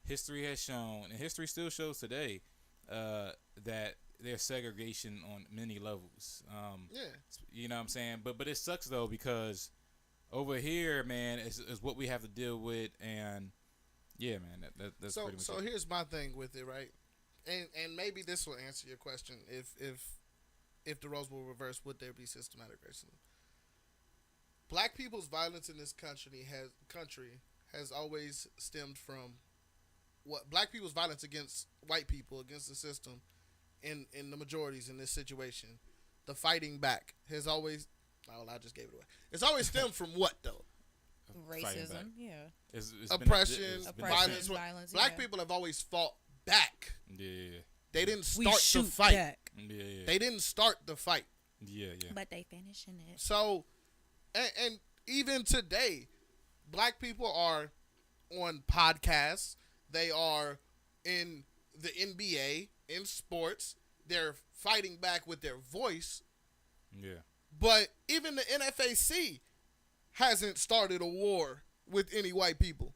history has shown, and history still shows today, that there's segregation on many levels. You know what I'm saying? But it sucks though, because over here, man, is what we have to deal with. And yeah, man, that's so. Pretty much So it. here's my thing with it, right? And maybe this will answer your question. If the roles were reversed, would there be systematic racism? Black people's violence in this country has always stemmed from what black people's violence against white people, against the system, in the majorities in this situation. The fighting back has always. Oh, I just gave it away. It's always stemmed from what though? Racism, yeah. It's Oppression, violence. Black people have always fought back. Yeah. They didn't start the fight. Back. Yeah. They didn't start the fight. Yeah. But they finishing it. So, and even today, black people are on podcasts. They are in the NBA, in sports. They're fighting back with their voice. Yeah. But even the NFAC hasn't started a war with any white people.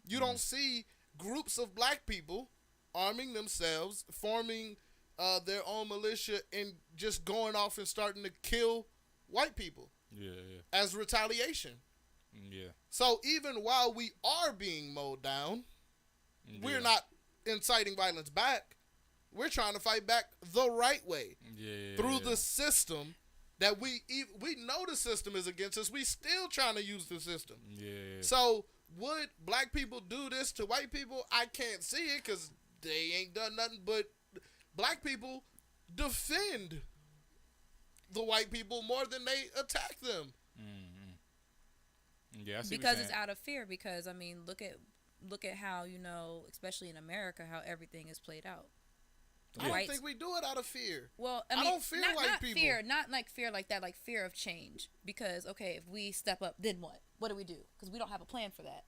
You don't see groups of black people arming themselves, forming their own militia, and just going off and starting to kill white people. Yeah. As retaliation. Yeah. So even while we are being mowed down, we're not inciting violence back. We're trying to fight back the right way. Through the system that we know the system is against us. We still trying to use the system. So would black people do this to white people? I can't see it because they ain't done nothing but black people defend the white people more than they attack them. Yeah, I see because it's out of fear. Because I mean, look at how, you know, especially in America, how everything is played out. I don't think we do it out of fear. Well, I don't fear white people. Not like fear like that, like fear of change. Because okay, if we step up, then what? What do we do? Because we don't have a plan for that.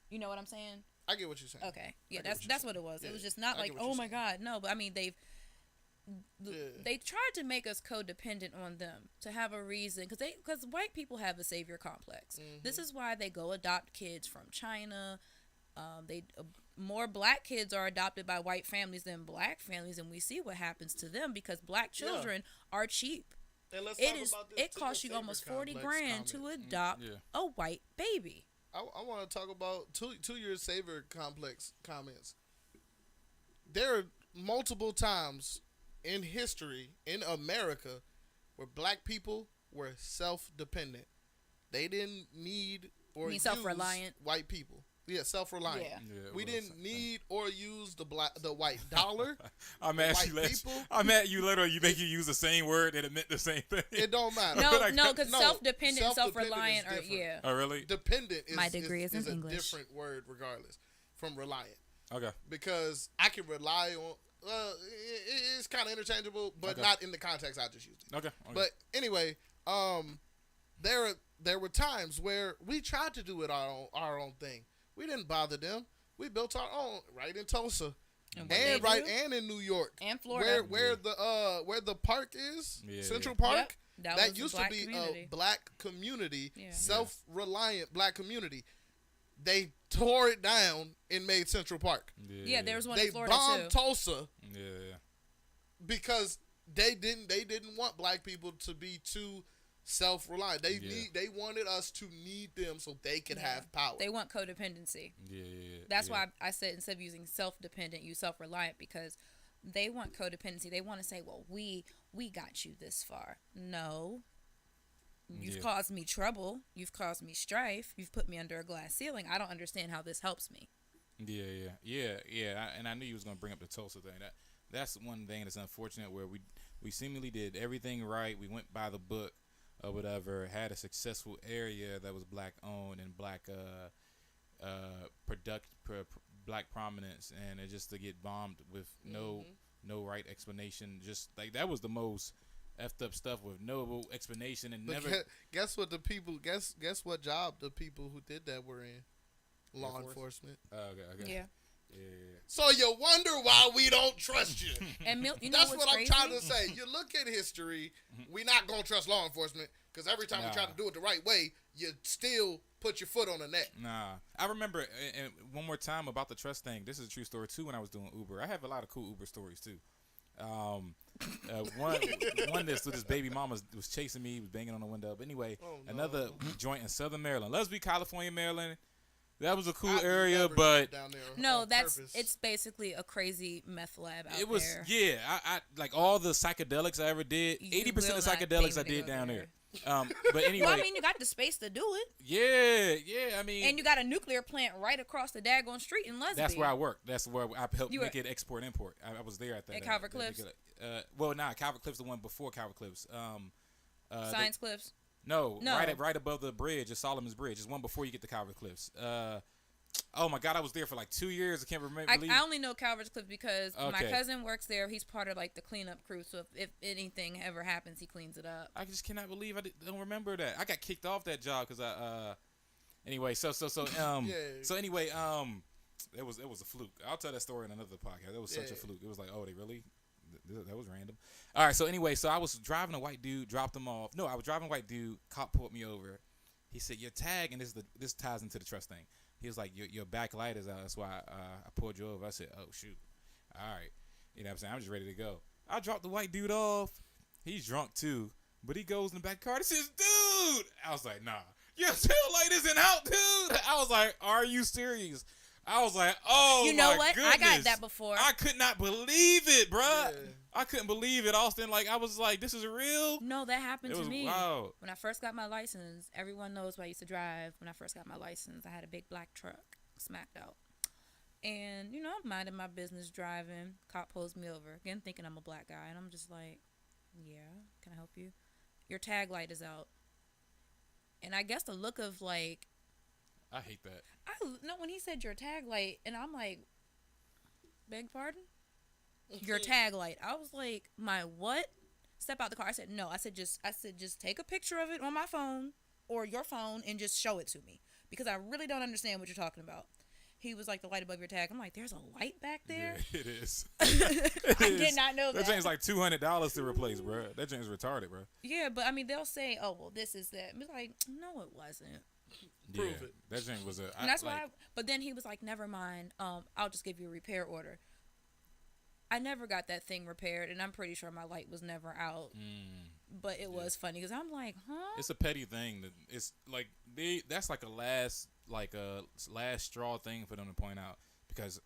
You know what I'm saying? I get what you're saying. Okay, yeah, that's what it was. Yeah, it was just not like, oh my God, no. But I mean, they tried to make us codependent on them to have a reason, because white people have a savior complex. This is why they go adopt kids from China. More black kids are adopted by white families than black families, and we see what happens to them because black children are cheap. It costs you almost $40,000 to adopt a white baby. I want to talk about to your savior complex comments. There are multiple times in history in America where black people were self-dependent. They didn't need or use self-reliant white people. Yeah, self-reliant. Yeah. We didn't need or use the white dollar. I'm at you literally. You think you use the same word and it meant the same thing. It don't matter. No, because self-dependent, self-reliant are Oh, really? Dependent is my degree is in a English. Different word regardless from reliant. Okay. Because I can rely on. It's kind of interchangeable, but not in the context I just used it. Okay. But anyway, there were times where we tried to do it our own thing. We didn't bother them. We built our own right in Tulsa, and in New York and Florida, where the park is, Central Park. Yep. That used to be a black community, self-reliant black community. They tore it down and made Central Park. Yeah, there was one in Florida too. They bombed Tulsa. Yeah. Because they didn't want black people to be too self-reliant. They wanted us to need them so they could have power. They want codependency. Yeah. That's why I said instead of using self-dependent, use self-reliant, because they want codependency. They want to say, well, we got you this far. No. You've caused me trouble. You've caused me strife. You've put me under a glass ceiling. I don't understand how this helps me. Yeah. And I knew you was gonna bring up the Tulsa thing. That's one thing that's unfortunate, where we seemingly did everything right. We went by the book or whatever. Had a successful area that was black owned and black black prominence, and it just to get bombed with no right explanation. Just like that was the most effed up stuff with no explanation and never. Guess what what job the people who did that were in? Law enforcement. Okay. Yeah. So you wonder why we don't trust you. And that's what I'm trying to say. You look at history, we're not gonna trust law enforcement because every time we try to do it the right way, you still put your foot on the neck. Nah, I remember, and one more time about the trust thing. This is a true story too. When I was doing Uber, I have a lot of cool Uber stories too. One this baby mama was chasing me, was banging on the window. But anyway, another joint in Southern Maryland. Let's be California, Maryland. That was a cool area, but no, it's basically a crazy meth lab out there. It was I like all the psychedelics I ever did. 80% of psychedelics I did down there. But anyway, well, I mean, you got the space to do it. Yeah. I mean, and you got a nuclear plant right across the daggone street in Lesbian. That's where I worked. That's where I helped make it export import. I was there at that. At Calvert Cliffs. Calvert Cliffs, the one before Calvert Cliffs. Science Cliffs. No, right above the bridge, is Solomon's Bridge. It's one before you get to Calvert Cliffs. Oh my God, I was there for like 2 years. I can't remember. I only know Calvert Cliffs because my cousin works there. He's part of like the cleanup crew. So if anything ever happens, he cleans it up. I just cannot believe I don't remember that. I got kicked off that job because Anyway, so anyway, it was a fluke. I'll tell that story in another podcast. It was such a fluke. It was like, oh, they really. That was random. All right, so anyway, I was driving a white dude, dropped him off. No, I was driving a white dude. Cop pulled me over. He said, "Your tag," and this ties into the trust thing. He was like, "Your back light is out. That's why I pulled you over." I said, "Oh shoot." all right. You know what I'm saying? I'm just ready to go. I dropped the white dude off. He's drunk too. But he goes in the back car and says, dude. I was like, nah. Your tail light isn't out, dude. I was like, are you serious? I was like, oh, you know my what? goodness. I got that before. I could not believe it, bruh. Yeah. I couldn't believe it, Austin. Like, I was like, this is real? No, that happened to me. Wow. When I first got my license, everyone knows what I used to drive. When I first got my license, I had a big black truck, smacked out. And, you know, I'm minding my business driving. Cop pulls me over, again, thinking I'm a black guy. And I'm just like, yeah, can I help you? Your tag light is out. And I guess the look of, like... I hate that. No, when he said your tag light, and I'm like, beg pardon? Your tag light. I was like, my what? Step out the car. I said, no. I said, just take a picture of it on my phone or your phone and just show it to me. Because I really don't understand what you're talking about. He was like, the light above your tag. I'm like, there's a light back there? Yeah, it is. I did not know that. That thing's like $200 to replace, bro. That thing's retarded, bro. Yeah, but I mean, they'll say, oh, well, this is that. I'm like, no, it wasn't. Prove it. That thing was a... And that's why... But then he was like, never mind. I'll just give you a repair order. I never got that thing repaired, and I'm pretty sure my light was never out. But it was funny, because I'm like, huh? It's a petty thing. It's like... That's like a last straw thing for them to point out. Because...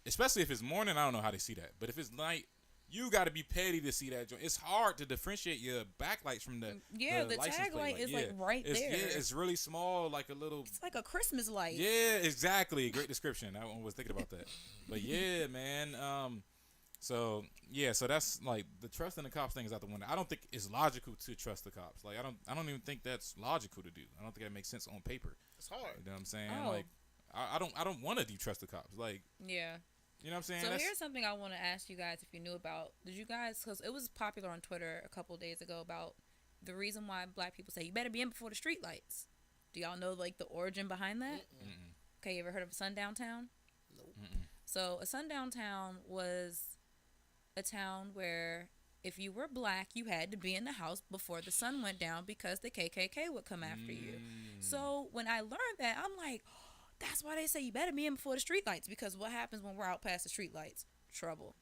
Especially if it's morning, I don't know how they see that. But if it's night... You got to be petty to see that joint. It's hard to differentiate your backlights from the the tag light is like right there. Yeah, it's really small, like a little. It's like a Christmas light. Yeah, exactly. Great description. I was thinking about that. But yeah, man. So that's like the trust in the cops thing is out the window. I don't think it's logical to trust the cops. Like I don't even think that's logical to do. I don't think that makes sense on paper. It's hard. You know what I'm saying? Oh. Like I don't want to trust the cops. Like yeah. You know what I'm saying? So here's something I want to ask you guys if you knew about. Did you guys, because it was popular on Twitter a couple of days ago about the reason why black people say you better be in before the street lights. Do y'all know like the origin behind that? Mm-mm. Okay, you ever heard of a sundown town? Nope. Mm-mm. So a sundown town was a town where if you were black, you had to be in the house before the sun went down because the KKK would come after you. So when I learned that, I'm like, that's why they say you better be in before the streetlights, because what happens when we're out past the streetlights? Trouble.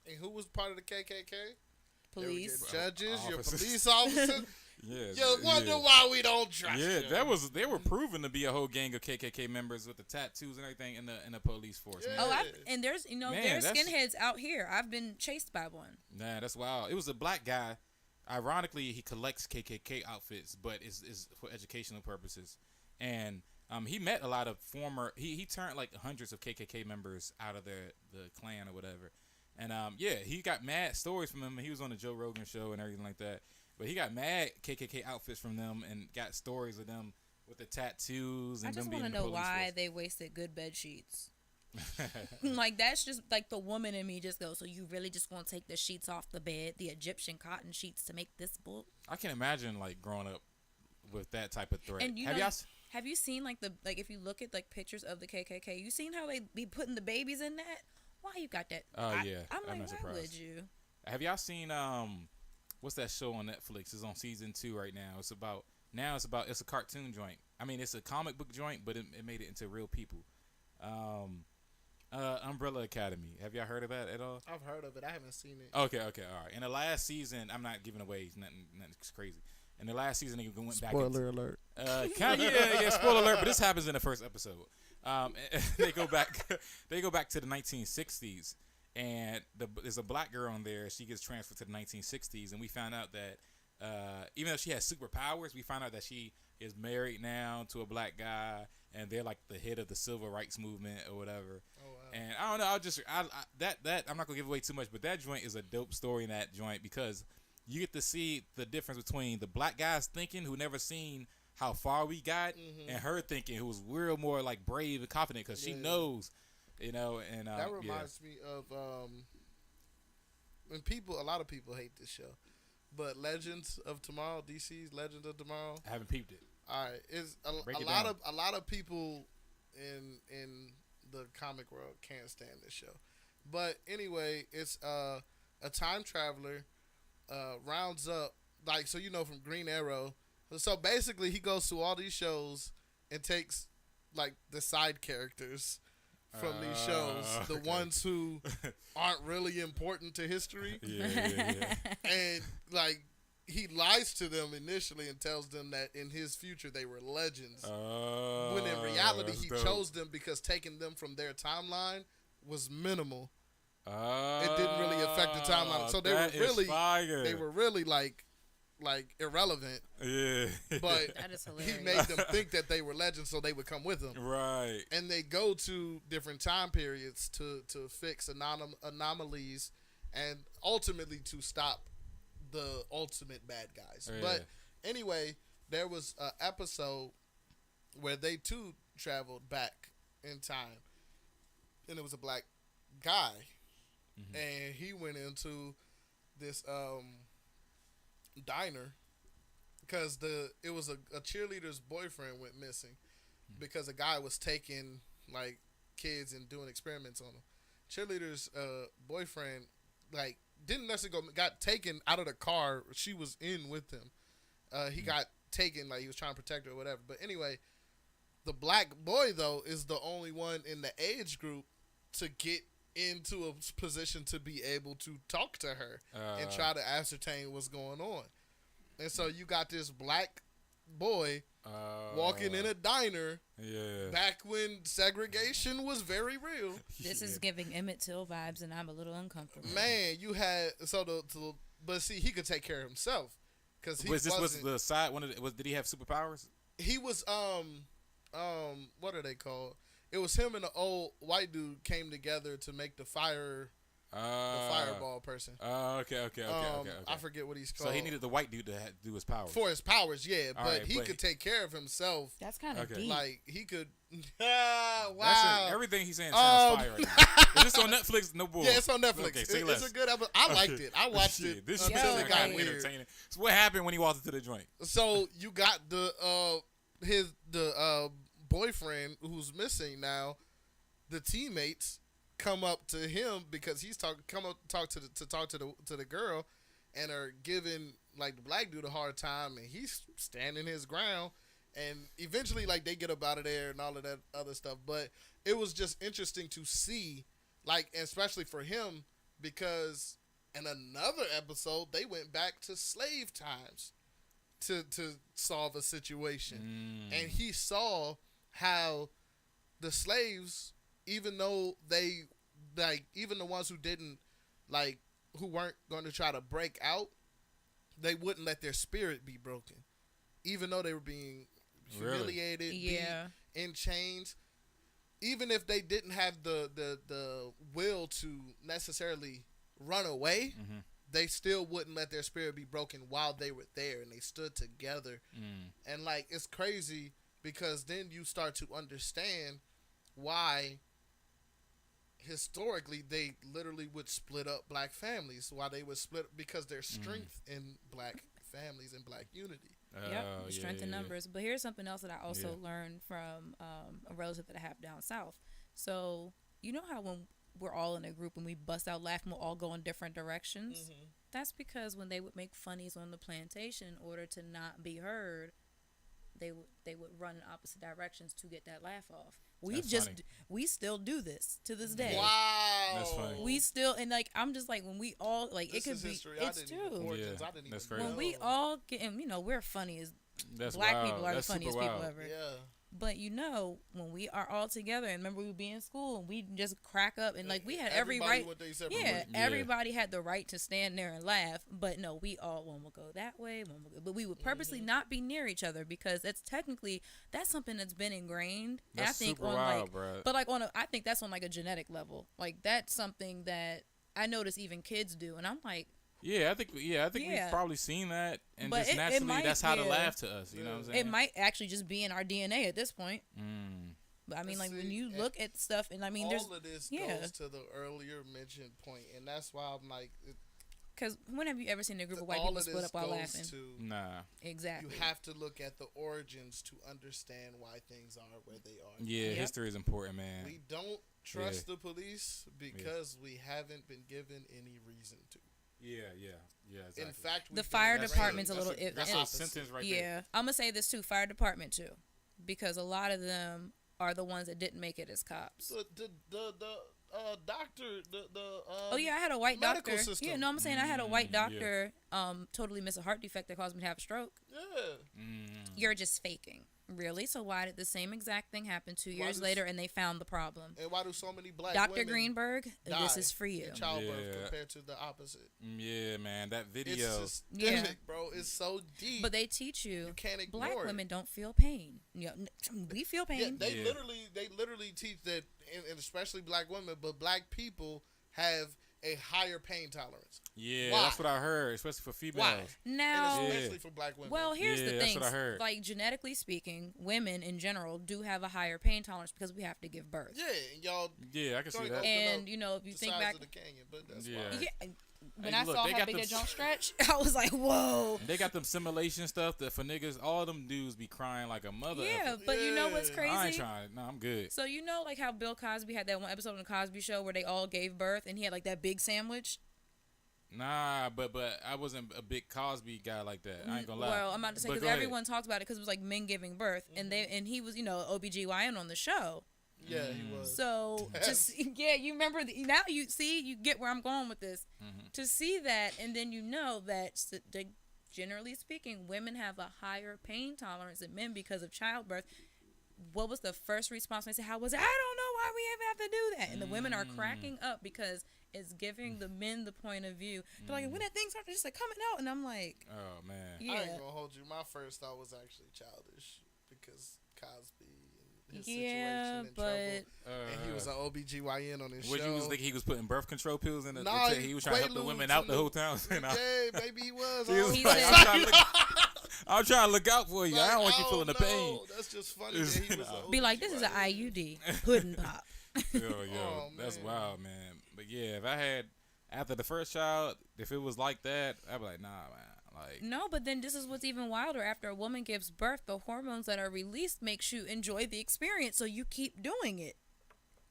And who was part of the KKK? Police. Your judges, your Officers. police officers. Yeah. You wonder why we don't trust you. Yeah, they were proven to be a whole gang of KKK members with the tattoos and everything in the police force. Yeah. Man. Oh, and there's there's skinheads out here. I've been chased by one. Nah, that's wild. It was a black guy. Ironically, he collects KKK outfits, but is for educational purposes. And he met a lot of former. He turned like hundreds of KKK members out of the clan or whatever. And he got mad stories from them. He was on the Joe Rogan show and everything like that. But he got mad KKK outfits from them and got stories of them with the tattoos and I just them being want in to the know police why force. they wasted good bed sheets. Like that's just like the woman in me just goes. So you really just want to take the sheets off the bed, the Egyptian cotton sheets, to make this book? I can imagine like growing up with that type of threat. And have you seen like if you look at like pictures of the KKK, you seen how they be putting the babies in that? Why you got that? Oh yeah, I'm like, not why surprised. would you? Have y'all seen what's that show on Netflix? It's on season 2 right now. It's a cartoon joint. I mean, it's a comic book joint, but it made it into real people. Umbrella Academy. Have y'all heard of that at all? I've heard of it. I haven't seen it. Okay, all right. In the last season, I'm not giving away nothing crazy. In the last season, they went back. Spoiler alert. Yeah, spoiler alert. But this happens in the first episode. They go back to the 1960s, and there's a black girl on there. She gets transferred to the 1960s, and we found out that even though she has superpowers, we found out that she is married now to a black guy, and they're like the head of the civil rights movement or whatever. Oh, wow. And I don't know. I'm not gonna give away too much, but that joint is a dope story in that joint because you get to see the difference between the black guys thinking who never seen how far we got, and her thinking who was real more like brave and confident because she knows, And that reminds me of when a lot of people hate this show, but Legends of Tomorrow, DC's Legends of Tomorrow. I haven't peeped it. All right, is a lot of people in the comic world can't stand this show, but anyway, it's a time traveler rounds up from Green Arrow. So basically, he goes through all these shows and takes like the side characters from these shows, the ones who aren't really important to history. Yeah. And like he lies to them initially and tells them that in his future they were legends. When in reality he chose them because taking them from their timeline was minimal. It didn't really affect the timeline. So they were really like irrelevant. Yeah. But That is hilarious. he made them think that they were legends so they would come with him. Right. And they go to different time periods to fix anomalies and ultimately to stop the ultimate bad guys. Yeah. But anyway, there was an episode where they too traveled back in time. And it was a black guy. Mm-hmm. And he went into this diner because it was a cheerleader's boyfriend went missing because a guy was taking like kids and doing experiments on them. Cheerleader's boyfriend like didn't necessarily got taken out of the car she was in with him. He got taken like he was trying to protect her or whatever. But anyway, the black boy though is the only one in the age group to get into a position to be able to talk to her and try to ascertain what's going on. And so you got this black boy walking in a diner back when segregation was very real. This is giving Emmett Till vibes, and I'm a little uncomfortable. Man, you had but see, he could take care of himself because he was the side one of the, did he have superpowers? He was what are they called? It was him and the old white dude came together to make the fireball person. Okay. I forget what he's called. So he needed the white dude to do his powers. For his powers, yeah. All but right, he could take care of himself. That's kind of deep. Like, he could... wow. Everything he's saying sounds fire right now. Is this on Netflix? No bull. Yeah, it's on Netflix. Okay, say less. It's a good episode. I liked it. I watched it this until it got weird. Entertaining. So what happened when he walked into the joint? So you got the boyfriend who's missing now. The teammates come up to him because he's talk to the girl, and are giving like the black dude a hard time, and he's standing his ground, and eventually like they get up out of there and all of that other stuff. But it was just interesting to see, like, especially for him, because in another episode they went back to slave times to solve a situation, and he saw how the slaves, even though they, like, even the ones who didn't, like, who weren't going to try to break out, they wouldn't let their spirit be broken. Even though they were being humiliated, in chains. Even if they didn't have the will to necessarily run away, they still wouldn't let their spirit be broken while they were there, and they stood together. And, like, it's crazy because then you start to understand why historically they literally would split up black families. Why they would split, because there's strength in black families and black unity. Strength in numbers. But here's something else that I also learned from a relative that I have down south. So you know how when we're all in a group and we bust out laughing, we'll all go in different directions? That's because when they would make funnies on the plantation in order to not be heard, they would run in opposite directions to get that laugh off. We still do this to this day. Wow, that's funny. We still, and like, I'm just like, when we all, like, this it could be history. it's true. That's crazy. When we all get, and you know, we're funny as that's black wild. people are That's the funniest people ever. Yeah. But you know, when we are all together, and remember we would be in school and we just crack up, and like we had everybody everybody had the right to stand there and laugh. But no, we all, one will go that way, one will go, but we would purposely not be near each other, because that's something that's been ingrained. That's and I think super on wild, like, bro. but like I think that's on like a genetic level. Like that's something that I notice even kids do, and I'm like. I think we've probably seen that, and but just naturally that's how to laugh to us. You know what I'm saying? It might actually just be in our DNA at this point. But I mean, like, when you look at stuff, and I mean, all of this goes to the earlier mentioned point, and that's why I'm like, because when have you ever seen a group of white people split up while laughing? Nah, exactly. You have to look at the origins to understand why things are where they are. Yeah, history is important, man. We don't trust the police because we haven't been given any reason to. Exactly. In fact, the fire department's a little. That's a sentence right there. Yeah, I'm gonna say this too. Fire department too, because a lot of them are the ones that didn't make it as cops. The doctor, Oh yeah, I had a white medical doctor. system. Yeah, no, I'm saying I had a white doctor totally miss a heart defect that caused me to have a stroke. Yeah. You're just faking. Really? So why did the same exact thing happen 2 years later and they found the problem? And why do so many black Dr. women Greenberg, this is for you. in childbirth compared to the opposite? Yeah, man, that video. It's systemic, bro. It's so deep. But they teach you can't ignore black it. women don't feel pain. You know, we feel pain. Yeah, they literally teach that, and especially black women, but black people have a higher pain tolerance. Yeah, Why? that's what I heard, especially for females. Why? Now, And especially for black women. well, here's the that's thing. what I heard. Like, genetically speaking, women in general do have a higher pain tolerance because we have to give birth. Yeah, and y'all. Yeah, I can see that. And, you know, if you the think size back. of the canyon, but that's Yeah. why. Yeah. When Hey, I look, saw they how got big them that jump stretch, I was like, whoa. They got them simulation stuff that for niggas, all them dudes be crying like a mother. Yeah, but you know what's crazy? I ain't trying. No, I'm good. So you know, like how Bill Cosby had that one episode on the Cosby Show where they all gave birth and he had like that big sandwich. Nah, but I wasn't a big Cosby guy like that. I ain't gonna lie. Well, I'm about to say But because go ahead. everyone talks about it because it was like men giving birth and he was, you know, OBGYN on the show. Yeah, he was. So you remember now you see you get where I'm going with this. To see that and then you know that generally speaking, women have a higher pain tolerance than men because of childbirth. What was the first response? They said, "How was it? I don't know why we even have to do that." And the women are cracking up because it's giving the men the point of view. They're like, when that thing started just like coming out, and I'm like, oh man, yeah. I ain't gonna hold you. My first thought was actually childish because Cosby and his situation in trouble. And he was an OBGYN on his show. What you was thinking he was putting birth control pills in the Nah, he was trying to help the women out the whole time. Yeah, maybe he was. He was He like, said- I'm trying to look out for you. Like, I don't want you feeling the pain. That's just funny that he was a Be like, this is an IUD pudding pop. Yo, Oh, that's man. wild, man. But yeah, if I had after the first child, if it was like that, I'd be like, nah, man. Like, No, but then this is what's even wilder. After a woman gives birth, the hormones that are released makes you enjoy the experience, so you keep doing it.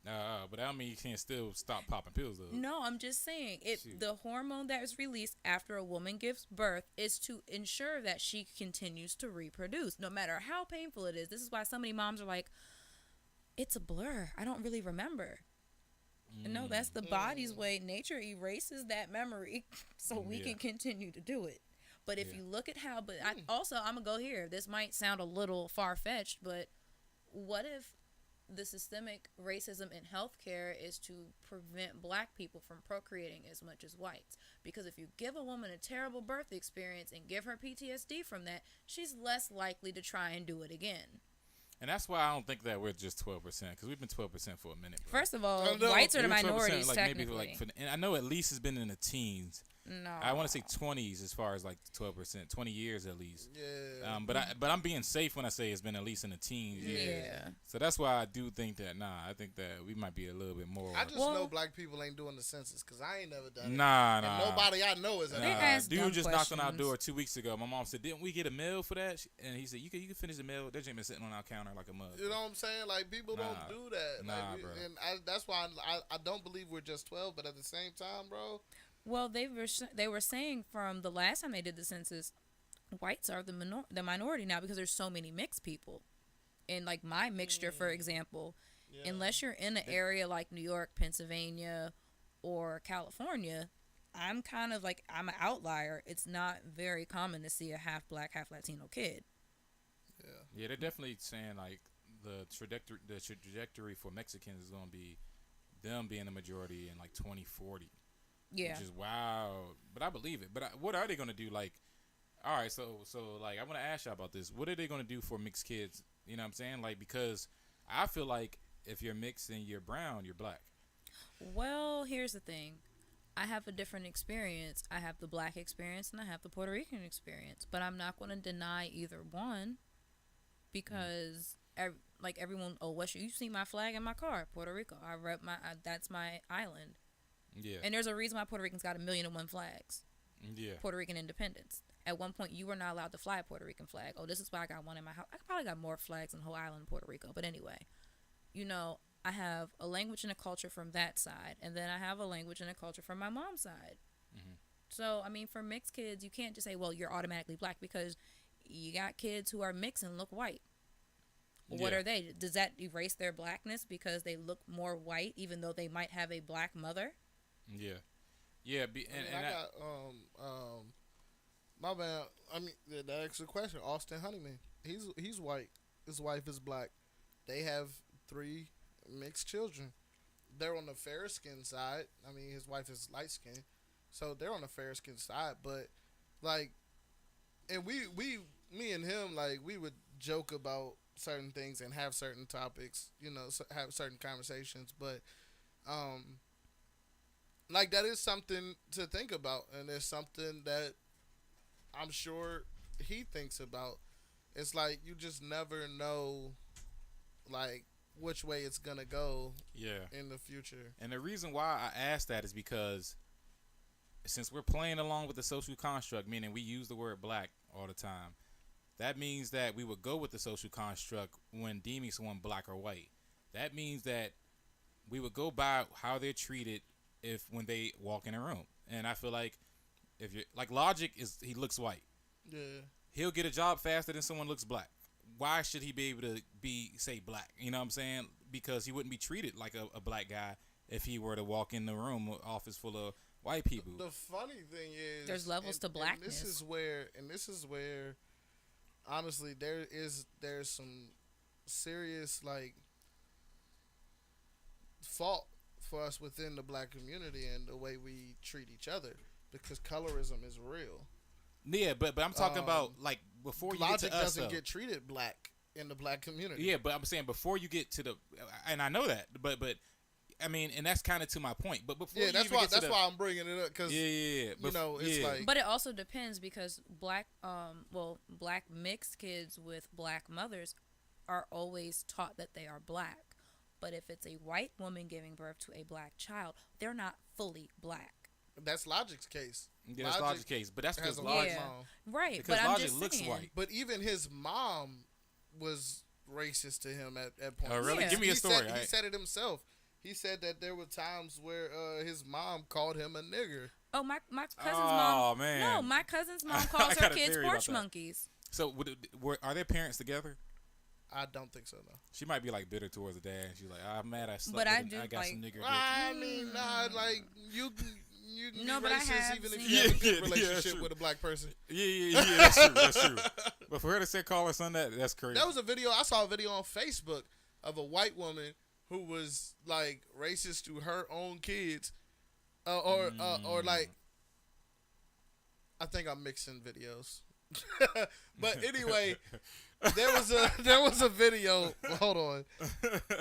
but that don't mean you can't still stop popping pills though. No, I'm just saying Shoot. the hormone that is released after a woman gives birth is to ensure that she continues to reproduce, no matter how painful it is. This is why so many moms are like, it's a blur. I don't really remember. No, that's the body's way. Nature erases that memory so we can continue to do it. But if you look at how, I'm going to go here. This might sound a little far-fetched, but what if the systemic racism in healthcare is to prevent black people from procreating as much as whites? Because if you give a woman a terrible birth experience and give her PTSD from that, she's less likely to try and do it again. And that's why I don't think that we're just 12% because we've been 12% for a minute. Bro. First of all, I know. whites are the We were 12%, minorities like, technically. maybe like and I know at least it's been in the teens. No, I want to say 20s as far as like 12%, 20 years at least. Yeah. But I'm being safe when I say it's been at least in the teens. Yeah. So that's why I do think that. I think that we might be a little bit more. I just know black people ain't doing the census because I ain't never done it. Nah. And nobody I know is. They ask dumb Dude just knocked on our questions. door 2 weeks ago. My mom said, "Didn't we get a mail for that?" And he said, "You can finish the mail. That ain't been sitting on our counter like a mug." You know what I'm saying? Like people don't do that. Nah, like, bro. And that's why I don't believe we're just 12. But at the same time, bro. Well, they were saying from the last time they did the census, whites are the minority now because there's so many mixed people. And like my mixture, for example, unless you're in an area like New York, Pennsylvania, or California, I'm kind of like I'm an outlier. It's not very common to see a half black, half Latino kid. Yeah, they're definitely saying like the trajectory for Mexicans is going to be them being the majority in like 2040. Yeah. Which is wild, but I believe it. But what are they gonna do? Like, all right, so like I want to ask y'all about this. What are they gonna do for mixed kids? You know what I'm saying? Like, because I feel like if you're mixed and you're brown, you're black. Well, here's the thing. I have a different experience. I have the black experience and I have the Puerto Rican experience. But I'm not going to deny either one because like everyone, you see my flag in my car, Puerto Rico. I rep that's my island. Yeah. And there's a reason why Puerto Rican's got 1,000,001 flags. Yeah. Puerto Rican independence. At one point, you were not allowed to fly a Puerto Rican flag. Oh, this is why I got one in my house. I probably got more flags in the whole island of Puerto Rico. But anyway, I have a language and a culture from that side. And then I have a language and a culture from my mom's side. Mm-hmm. So, I mean, for mixed kids, you can't just say, well, you're automatically black because you got kids who are mixed and look white. What are they? Does that erase their blackness because they look more white, even though they might have a black mother? Yeah. I got my man. I mean, that extra question. Austin Honeyman. He's white. His wife is black. They have 3 mixed children. They're on the fair skin side. I mean, his wife is light skin, so they're on the fair skin side. But like, and me and him, like, we would joke about certain things and have certain topics, have certain conversations. But like, that is something to think about, and it's something that I'm sure he thinks about. It's like, you just never know, like, which way it's gonna go in the future. And the reason why I asked that is because since we're playing along with the social construct, meaning we use the word black all the time, that means that we would go with the social construct when deeming someone black or white. That means that we would go by how they're treated when they walk in a room. And I feel like if you're like, Logic he looks white. Yeah. He'll get a job faster than someone looks black. Why should he be able to say black? You know what I'm saying? Because he wouldn't be treated like a black guy if he were to walk in the room, office full of white people. The funny thing is, there's levels to blackness. And this is where honestly there's some serious, like, fault for us within the black community and the way we treat each other, because colorism is real. Yeah, but I'm talking about, like, before you Logic get to us, doesn't get treated black in the black community. Yeah, but I'm saying before you get to the, and I know that, but I mean, and that's kind of to my point. But before that's why I'm bringing it up, because it's like. But it also depends, because black mixed kids with black mothers are always taught that they are black. But if it's a white woman giving birth to a black child, they're not fully black. That's Logic's case. Yeah, that's Logic's case, but that's because Logic mom. Right, because but Logic I'm just looks saying. white. But even his mom was racist to him at points. Oh, really? Yeah. Give me a story. He said it himself. He said that there were times where his mom called him a nigger. Oh, my cousin's mom. Oh, man. No, my cousin's mom calls her kids porch monkeys. So, are their parents together? I don't think so, no. She might be, like, bitter towards the dad. She's like, I'm mad I slept but with I do, I got like, some nigger dick. I mean, nah, like, you can No, be but I racist have even if seen- you have a good Yeah, relationship true. with a black person. Yeah, that's true. But for her to say call her son that's crazy. That was I saw a video on Facebook of a white woman who was, like, racist to her own kids, or like, I think I'm mixing videos. But anyway, there was a video. Hold on,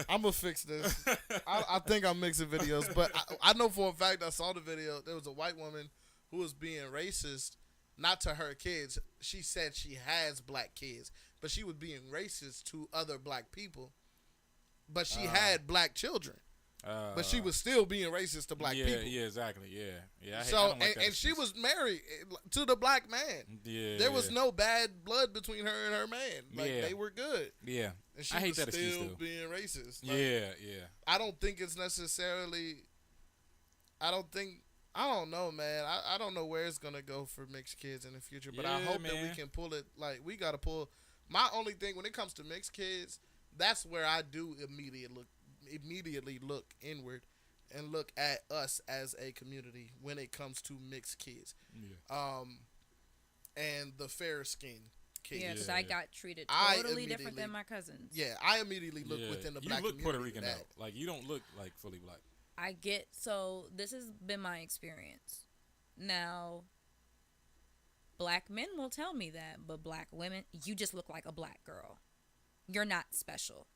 I'm gonna fix this. I think I'm mixing videos, but I know for a fact I saw the video. There was a white woman who was being racist, not to her kids. She said she has black kids, but she was being racist to other black people. But she had black children. But she was still being racist to black people. Yeah, exactly. Yeah. I So don't like that and she excuse. was married to the black man. Yeah. There was no bad blood between her and her man. Like, they were good. Yeah. And she I hate was that excuse, still though. being racist. Like, Yeah. I don't think it's necessarily. I don't know, man. I don't know where it's gonna go for mixed kids in the future, but I Yeah, hope that man. we can pull it. Like, we gotta pull. My only thing when it comes to mixed kids, that's where I do immediately look inward and look at us as a community when it comes to mixed kids. Yeah. And the fair skin kids. Yeah, because Yeah. I got treated I totally different immediately- than my cousins. Yeah, I immediately look within the black You look community. Puerto to Rican, that. though. Like, you don't look like fully black. So this has been my experience. Now, black men will tell me that, but black women, you just look like a black girl. You're not special.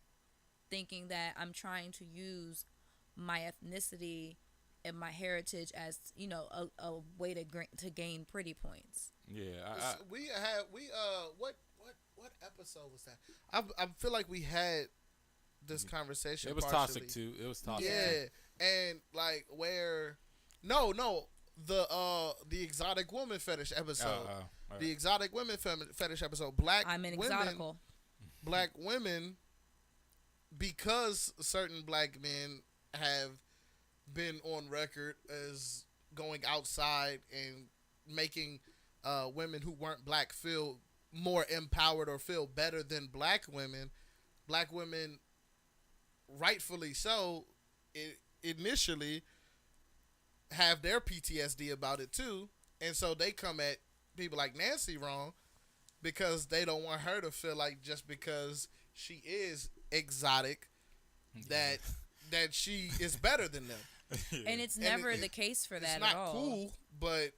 Thinking that I'm trying to use my ethnicity and my heritage as, a way to gain pretty points. Yeah. What episode was that? I feel like we had this conversation. It was partially. toxic, too. It was toxic. Yeah, and like the exotic woman fetish episode. Right. The exotic women fetish episode. Black I'm an women, exotical. Black women, because certain black men have been on record as going outside and making women who weren't black feel more empowered or feel better than black women. black women, rightfully so, initially have their PTSD about it too, and so they come at people like Nancy wrong because they don't want her to feel like just because she is exotic that she is better than them. And it's never the case for that at all. It's not cool, but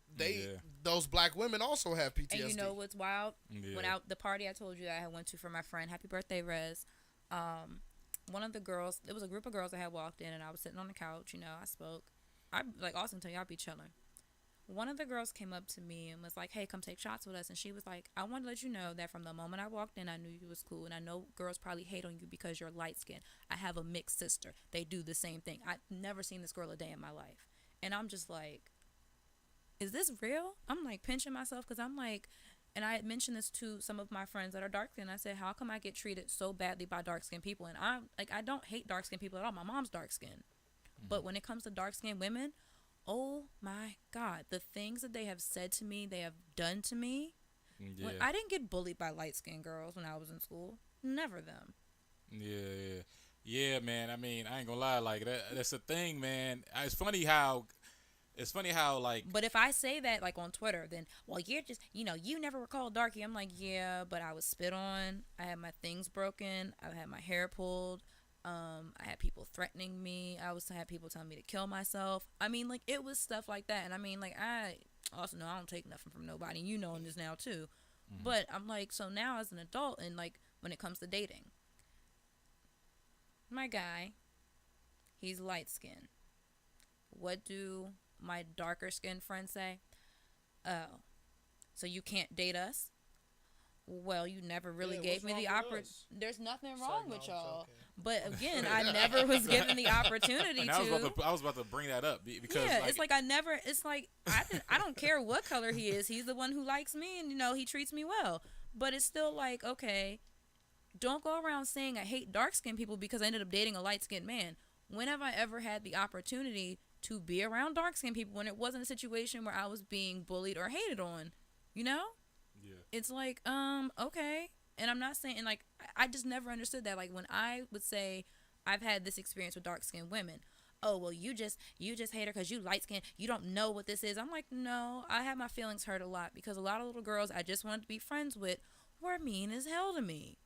those black women also have PTSD. And you know what's wild? When the party I told you that I went to for my friend, happy birthday, Rez. One of the girls, it was a group of girls that had walked in, and I was sitting on the couch. I spoke. I like Austin tell you, I'll be chilling. One of the girls came up to me and was like, "Hey, come take shots with us." And she was like, "I want to let you know that from the moment I walked in, I knew you was cool. And I know girls probably hate on you because you're light skinned. I have a mixed sister. They do the same thing. I've never seen this girl a day in my life." And I'm just like, is this real? I'm like pinching myself because I'm like, and I had mentioned this to some of my friends that are dark skinned. I said, how come I get treated so badly by dark skinned people? And I'm like, I don't hate dark skinned people at all. My mom's dark skinned. But when it comes to dark skinned women, oh my God, the things that they have said to me, they have done to me. Yeah. I didn't get bullied by light skinned girls when I was in school. Never them. Yeah, man. I mean, I ain't gonna lie, like that's a thing, man. It's funny how like. But if I say that like on Twitter, then well, you're just you never were called darky. I'm like, yeah, but I was spit on. I had my things broken. I had my hair pulled. I had people threatening me. I had people telling me to kill myself. I mean, like, it was stuff like that. And I mean, like, I also know I don't take nothing from nobody. You knowing this now, too. Mm-hmm. But I'm like, so now as an adult and, like, when it comes to dating, my guy, he's light-skinned. What do my darker-skinned friends say? Oh, so you can't date us? Well, you never really gave me the opportunity. There's nothing wrong with y'all. Okay. But again, I never was given the opportunity to. I was about to bring that up because it's like I don't care what color he is. He's the one who likes me, and he treats me well. But it's still like, okay, don't go around saying I hate dark skinned people because I ended up dating a light skinned man. When have I ever had the opportunity to be around dark skinned people when it wasn't a situation where I was being bullied or hated on? Yeah. It's like, okay. And I'm not saying, like, I just never understood that. Like, when I would say I've had this experience with dark-skinned women, oh, well, you just hate her because you light-skinned. You don't know what this is. I'm like, no, I had my feelings hurt a lot because a lot of little girls I just wanted to be friends with were mean as hell to me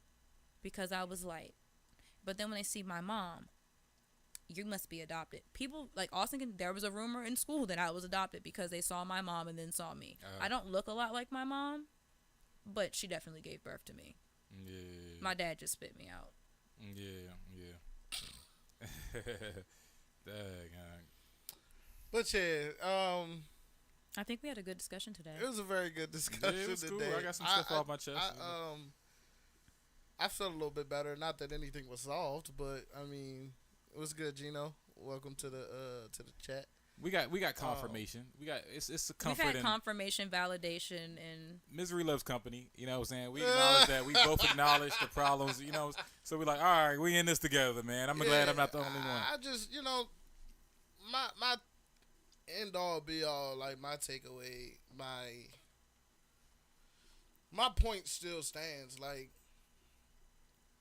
because I was light. But then when they see my mom, you must be adopted. People, like Austin, there was a rumor in school that I was adopted because they saw my mom and then saw me. I don't look a lot like my mom. But she definitely gave birth to me. Yeah. My dad just spit me out. Yeah. Dang. But I think we had a good discussion today. It was a very good discussion it was today. Cool. I got some stuff off my chest. I felt a little bit better. Not that anything was solved, but I mean, it was good, Gino. Welcome to the chat. We got confirmation. It's a comfort. We've had confirmation, validation, and misery loves company. You know what I'm saying? We acknowledge that. We both acknowledge the problems. So we're like, all right, we in this together, man. I'm glad I'm not the only one. I just, my end all be all, like my takeaway, my point still stands. Like,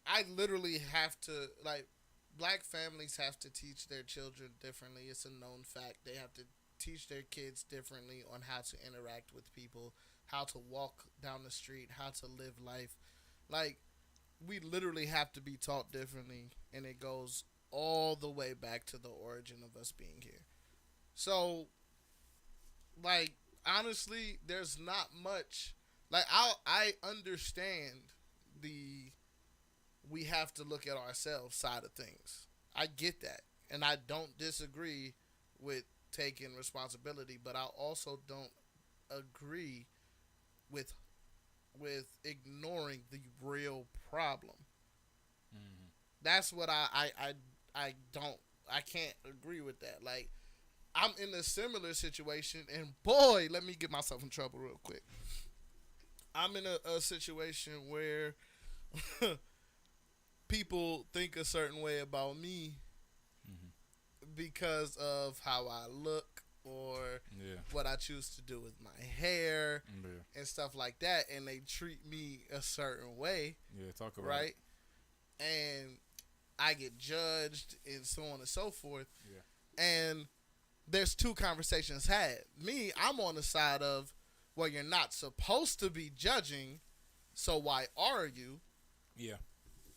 I literally have to Black families have to teach their children differently. It's a known fact. They have to teach their kids differently on how to interact with people, how to walk down the street, how to live life. Like, we literally have to be taught differently, and it goes all the way back to the origin of us being here. So, like, honestly, there's not much. Like, I understand we have to look at ourselves side of things. I get that. And I don't disagree with taking responsibility, but I also don't agree with ignoring the real problem. Mm-hmm. That's what I can't agree with that. Like, I'm in a similar situation, and boy, let me get myself in trouble real quick. I'm in a situation where people think a certain way about me because of how I look or what I choose to do with my hair and stuff like that, and they treat me a certain way. Yeah, talk about right. It. and I get judged and so on and so forth. Yeah. And there's two conversations had. Me, I'm on the side of, well, you're not supposed to be judging, so why are you? Yeah.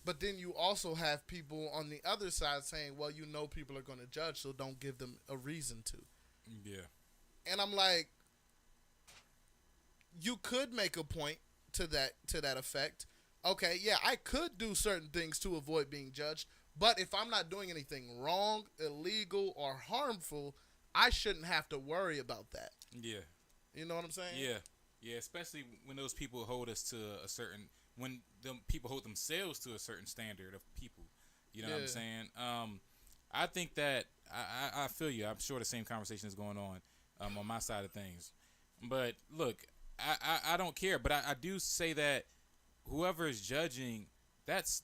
But then you also have people on the other side saying, well, you know people are going to judge, so don't give them a reason to. Yeah. And I'm like, you could make a point to that effect. Okay, yeah, I could do certain things to avoid being judged, but if I'm not doing anything wrong, illegal, or harmful, I shouldn't have to worry about that. Yeah. You know what I'm saying? Yeah. Yeah, especially when those people hold us to a certain, when them people hold themselves to a certain standard of people. You know what I'm saying? I think that, I feel you. I'm sure the same conversation is going on my side of things. But look, I don't care. But I do say that whoever is judging, that's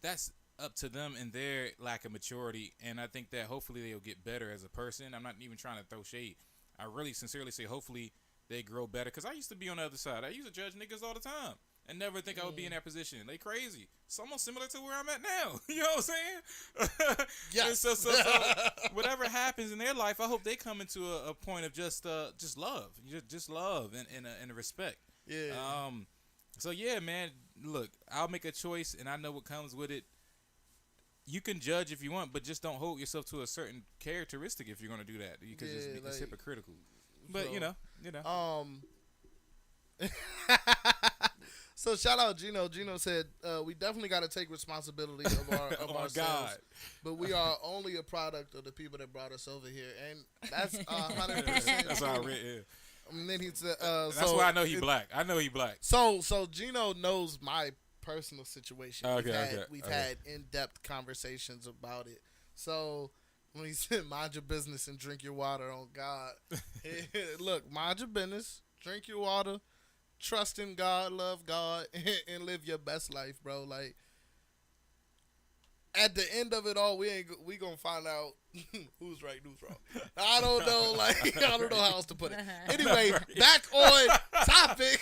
up to them and their lack of maturity. And I think that hopefully they'll get better as a person. I'm not even trying to throw shade. I really sincerely say hopefully they grow better. Because I used to be on the other side. I used to judge niggas all the time and never think I would be in that position. They crazy. It's almost similar to where I'm at now. You know what I'm saying? Yes. So whatever happens in their life, I hope they come into a point of just love. Just love and respect. Yeah. So yeah, man, look, I'll make a choice and I know what comes with it. You can judge if you want, but just don't hold yourself to a certain characteristic if you're going to do that, because it's hypocritical. But so, you know. So shout out Gino. Gino said we definitely got to take responsibility of ourselves. God. But we are only a product of the people that brought us over here, and that's 100%. That's all I read. Yeah. And then he said, that's why I know he black. I know he black. So Gino knows my personal situation. We've had in-depth conversations about it. So when he said mind your business and drink your water, on God, look, mind your business, drink your water, trust in God, love God, and live your best life, bro. Like, at the end of it all, we gonna find out who's right, who's wrong. I don't know, I don't know how else to put it. Anyway, back on topic.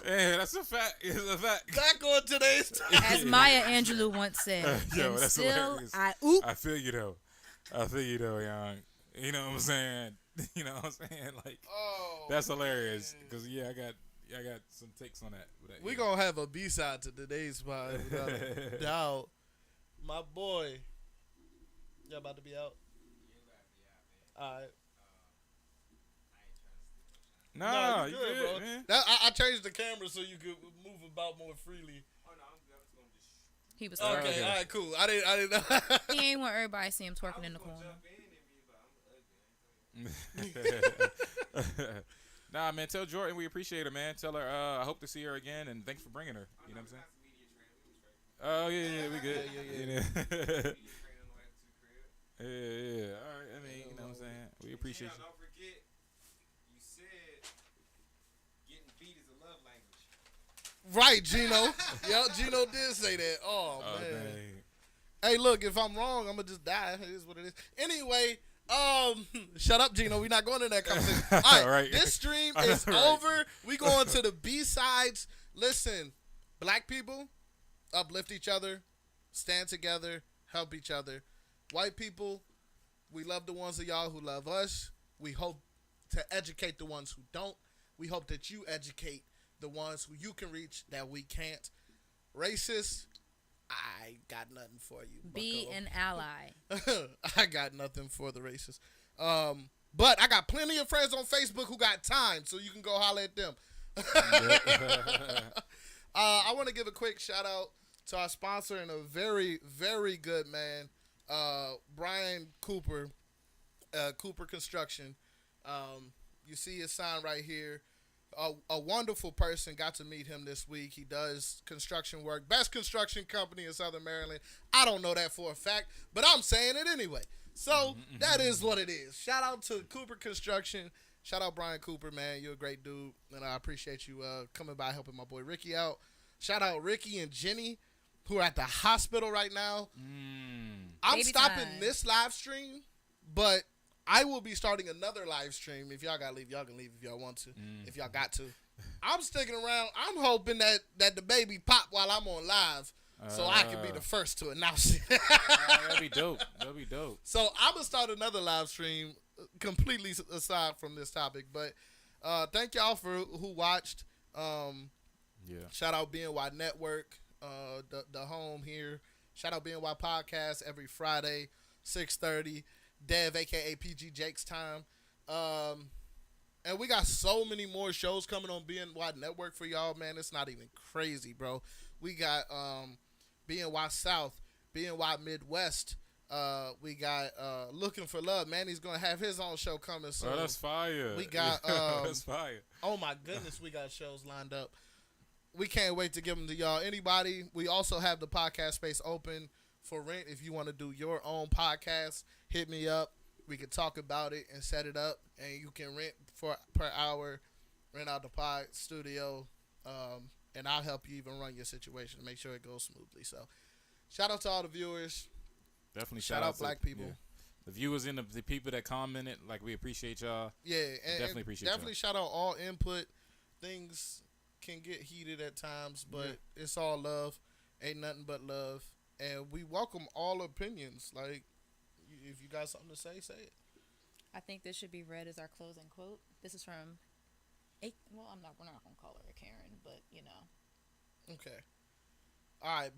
Yeah, that's a fact. It's a fact. Back on today's topic. As Maya Angelou once said, yo, that's still, hilarious. I feel you though, young. You know what I'm saying? You know what I'm saying? Like, that's hilarious. Because I got some takes on that. We gonna have a B-side to today's pod, without a doubt. My boy, y'all about to be out? All right. No, you good, bro. Man. I changed the camera so you could move about more freely. Oh no, I'm just gonna just. He was okay. All right, cool. I didn't know. He ain't want everybody to see him twerking in the corner. Nah, man. Tell Jordan we appreciate her, man. Tell her I hope to see her again, and thanks for bringing her. You know what I'm saying? Oh yeah, we good. Yeah. Yeah. All right. I mean, you know what I'm saying? We appreciate you. Don't forget, you said getting beat is a love language. Right, Gino. Yep, Gino did say that. Oh man. Dang. Hey, look, if I'm wrong, I'm gonna just die. It is what it is. Anyway, shut up, Gino. We're not going to that conversation. All right, this stream is over. We going to the B-sides. Listen, black people, uplift each other, stand together, help each other. White people, we love the ones of y'all who love us. We hope to educate the ones who don't. We hope that you educate the ones who you can reach that we can't. Racist, I got nothing for you. Be bucko. an ally. I got nothing for the racists. But I got plenty of friends on Facebook who got time, so you can go holler at them. I want to give a quick shout out to our sponsor and a very, very good man, Brian Cooper, Cooper Construction. You see his sign right here. A wonderful person. Got to meet him this week. He does construction work. Best construction company in Southern Maryland. I don't know that for a fact, but I'm saying it anyway. So that is what it is. Shout out to Cooper Construction. Shout out Brian Cooper, man. You're a great dude, and I appreciate you coming by helping my boy Ricky out. Shout out Ricky and Jenny, who are at the hospital right now. I'm Baby stopping time. this live stream, but I will be starting another live stream. If y'all got to leave, y'all can leave if y'all want to. If y'all got to. I'm sticking around. I'm hoping that the baby pop while I'm on live. so I can be the first to announce it. That'd be dope. So I'm gonna start another live stream completely aside from this topic, but thank y'all for who watched. Shout out BNY Network, the home here. Shout out BNY Podcast every Friday, 6:30. Dev, aka PG Jake's time. And we got so many more shows coming on BNY Network for y'all, man. It's not even crazy, bro. We got BNY South, BNY Midwest. We got Looking for Love. Manny's gonna have his own show coming soon. Oh, that's fire. We got that's fire. Oh my goodness, we got shows lined up. We can't wait to give them to y'all. Anybody, we also have the podcast space open for rent. If you want to do your own podcast, hit me up. We can talk about it and set it up, and you can rent per hour, rent out the pod studio, and I'll help you even run your situation, make sure it goes smoothly. So, shout out to all the viewers. Definitely shout out black people. Yeah. The viewers and the people that commented, like, we appreciate y'all. Yeah, and definitely appreciate definitely y'all. Shout out all input. Things can get heated at times, but it's all love. Ain't nothing but love. And we welcome all opinions. Like, if you got something to say, say it. I think this should be read as our closing quote. This is from, we're not going to call her a Karen, but, you know. Okay. All right,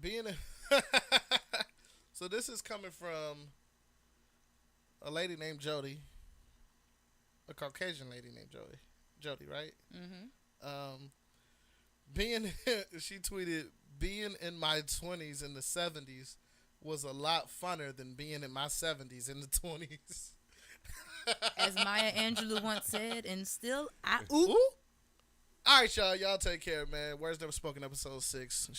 so this is coming from a lady named Jody, a Caucasian lady named Jody, right? Mm-hmm. She tweeted, being in my 20s in the 70s was a lot funner than being in my 70s in the 20s. As Maya Angelou once said, and still All right, y'all. Y'all take care, man. Words Never Spoken, episode 6.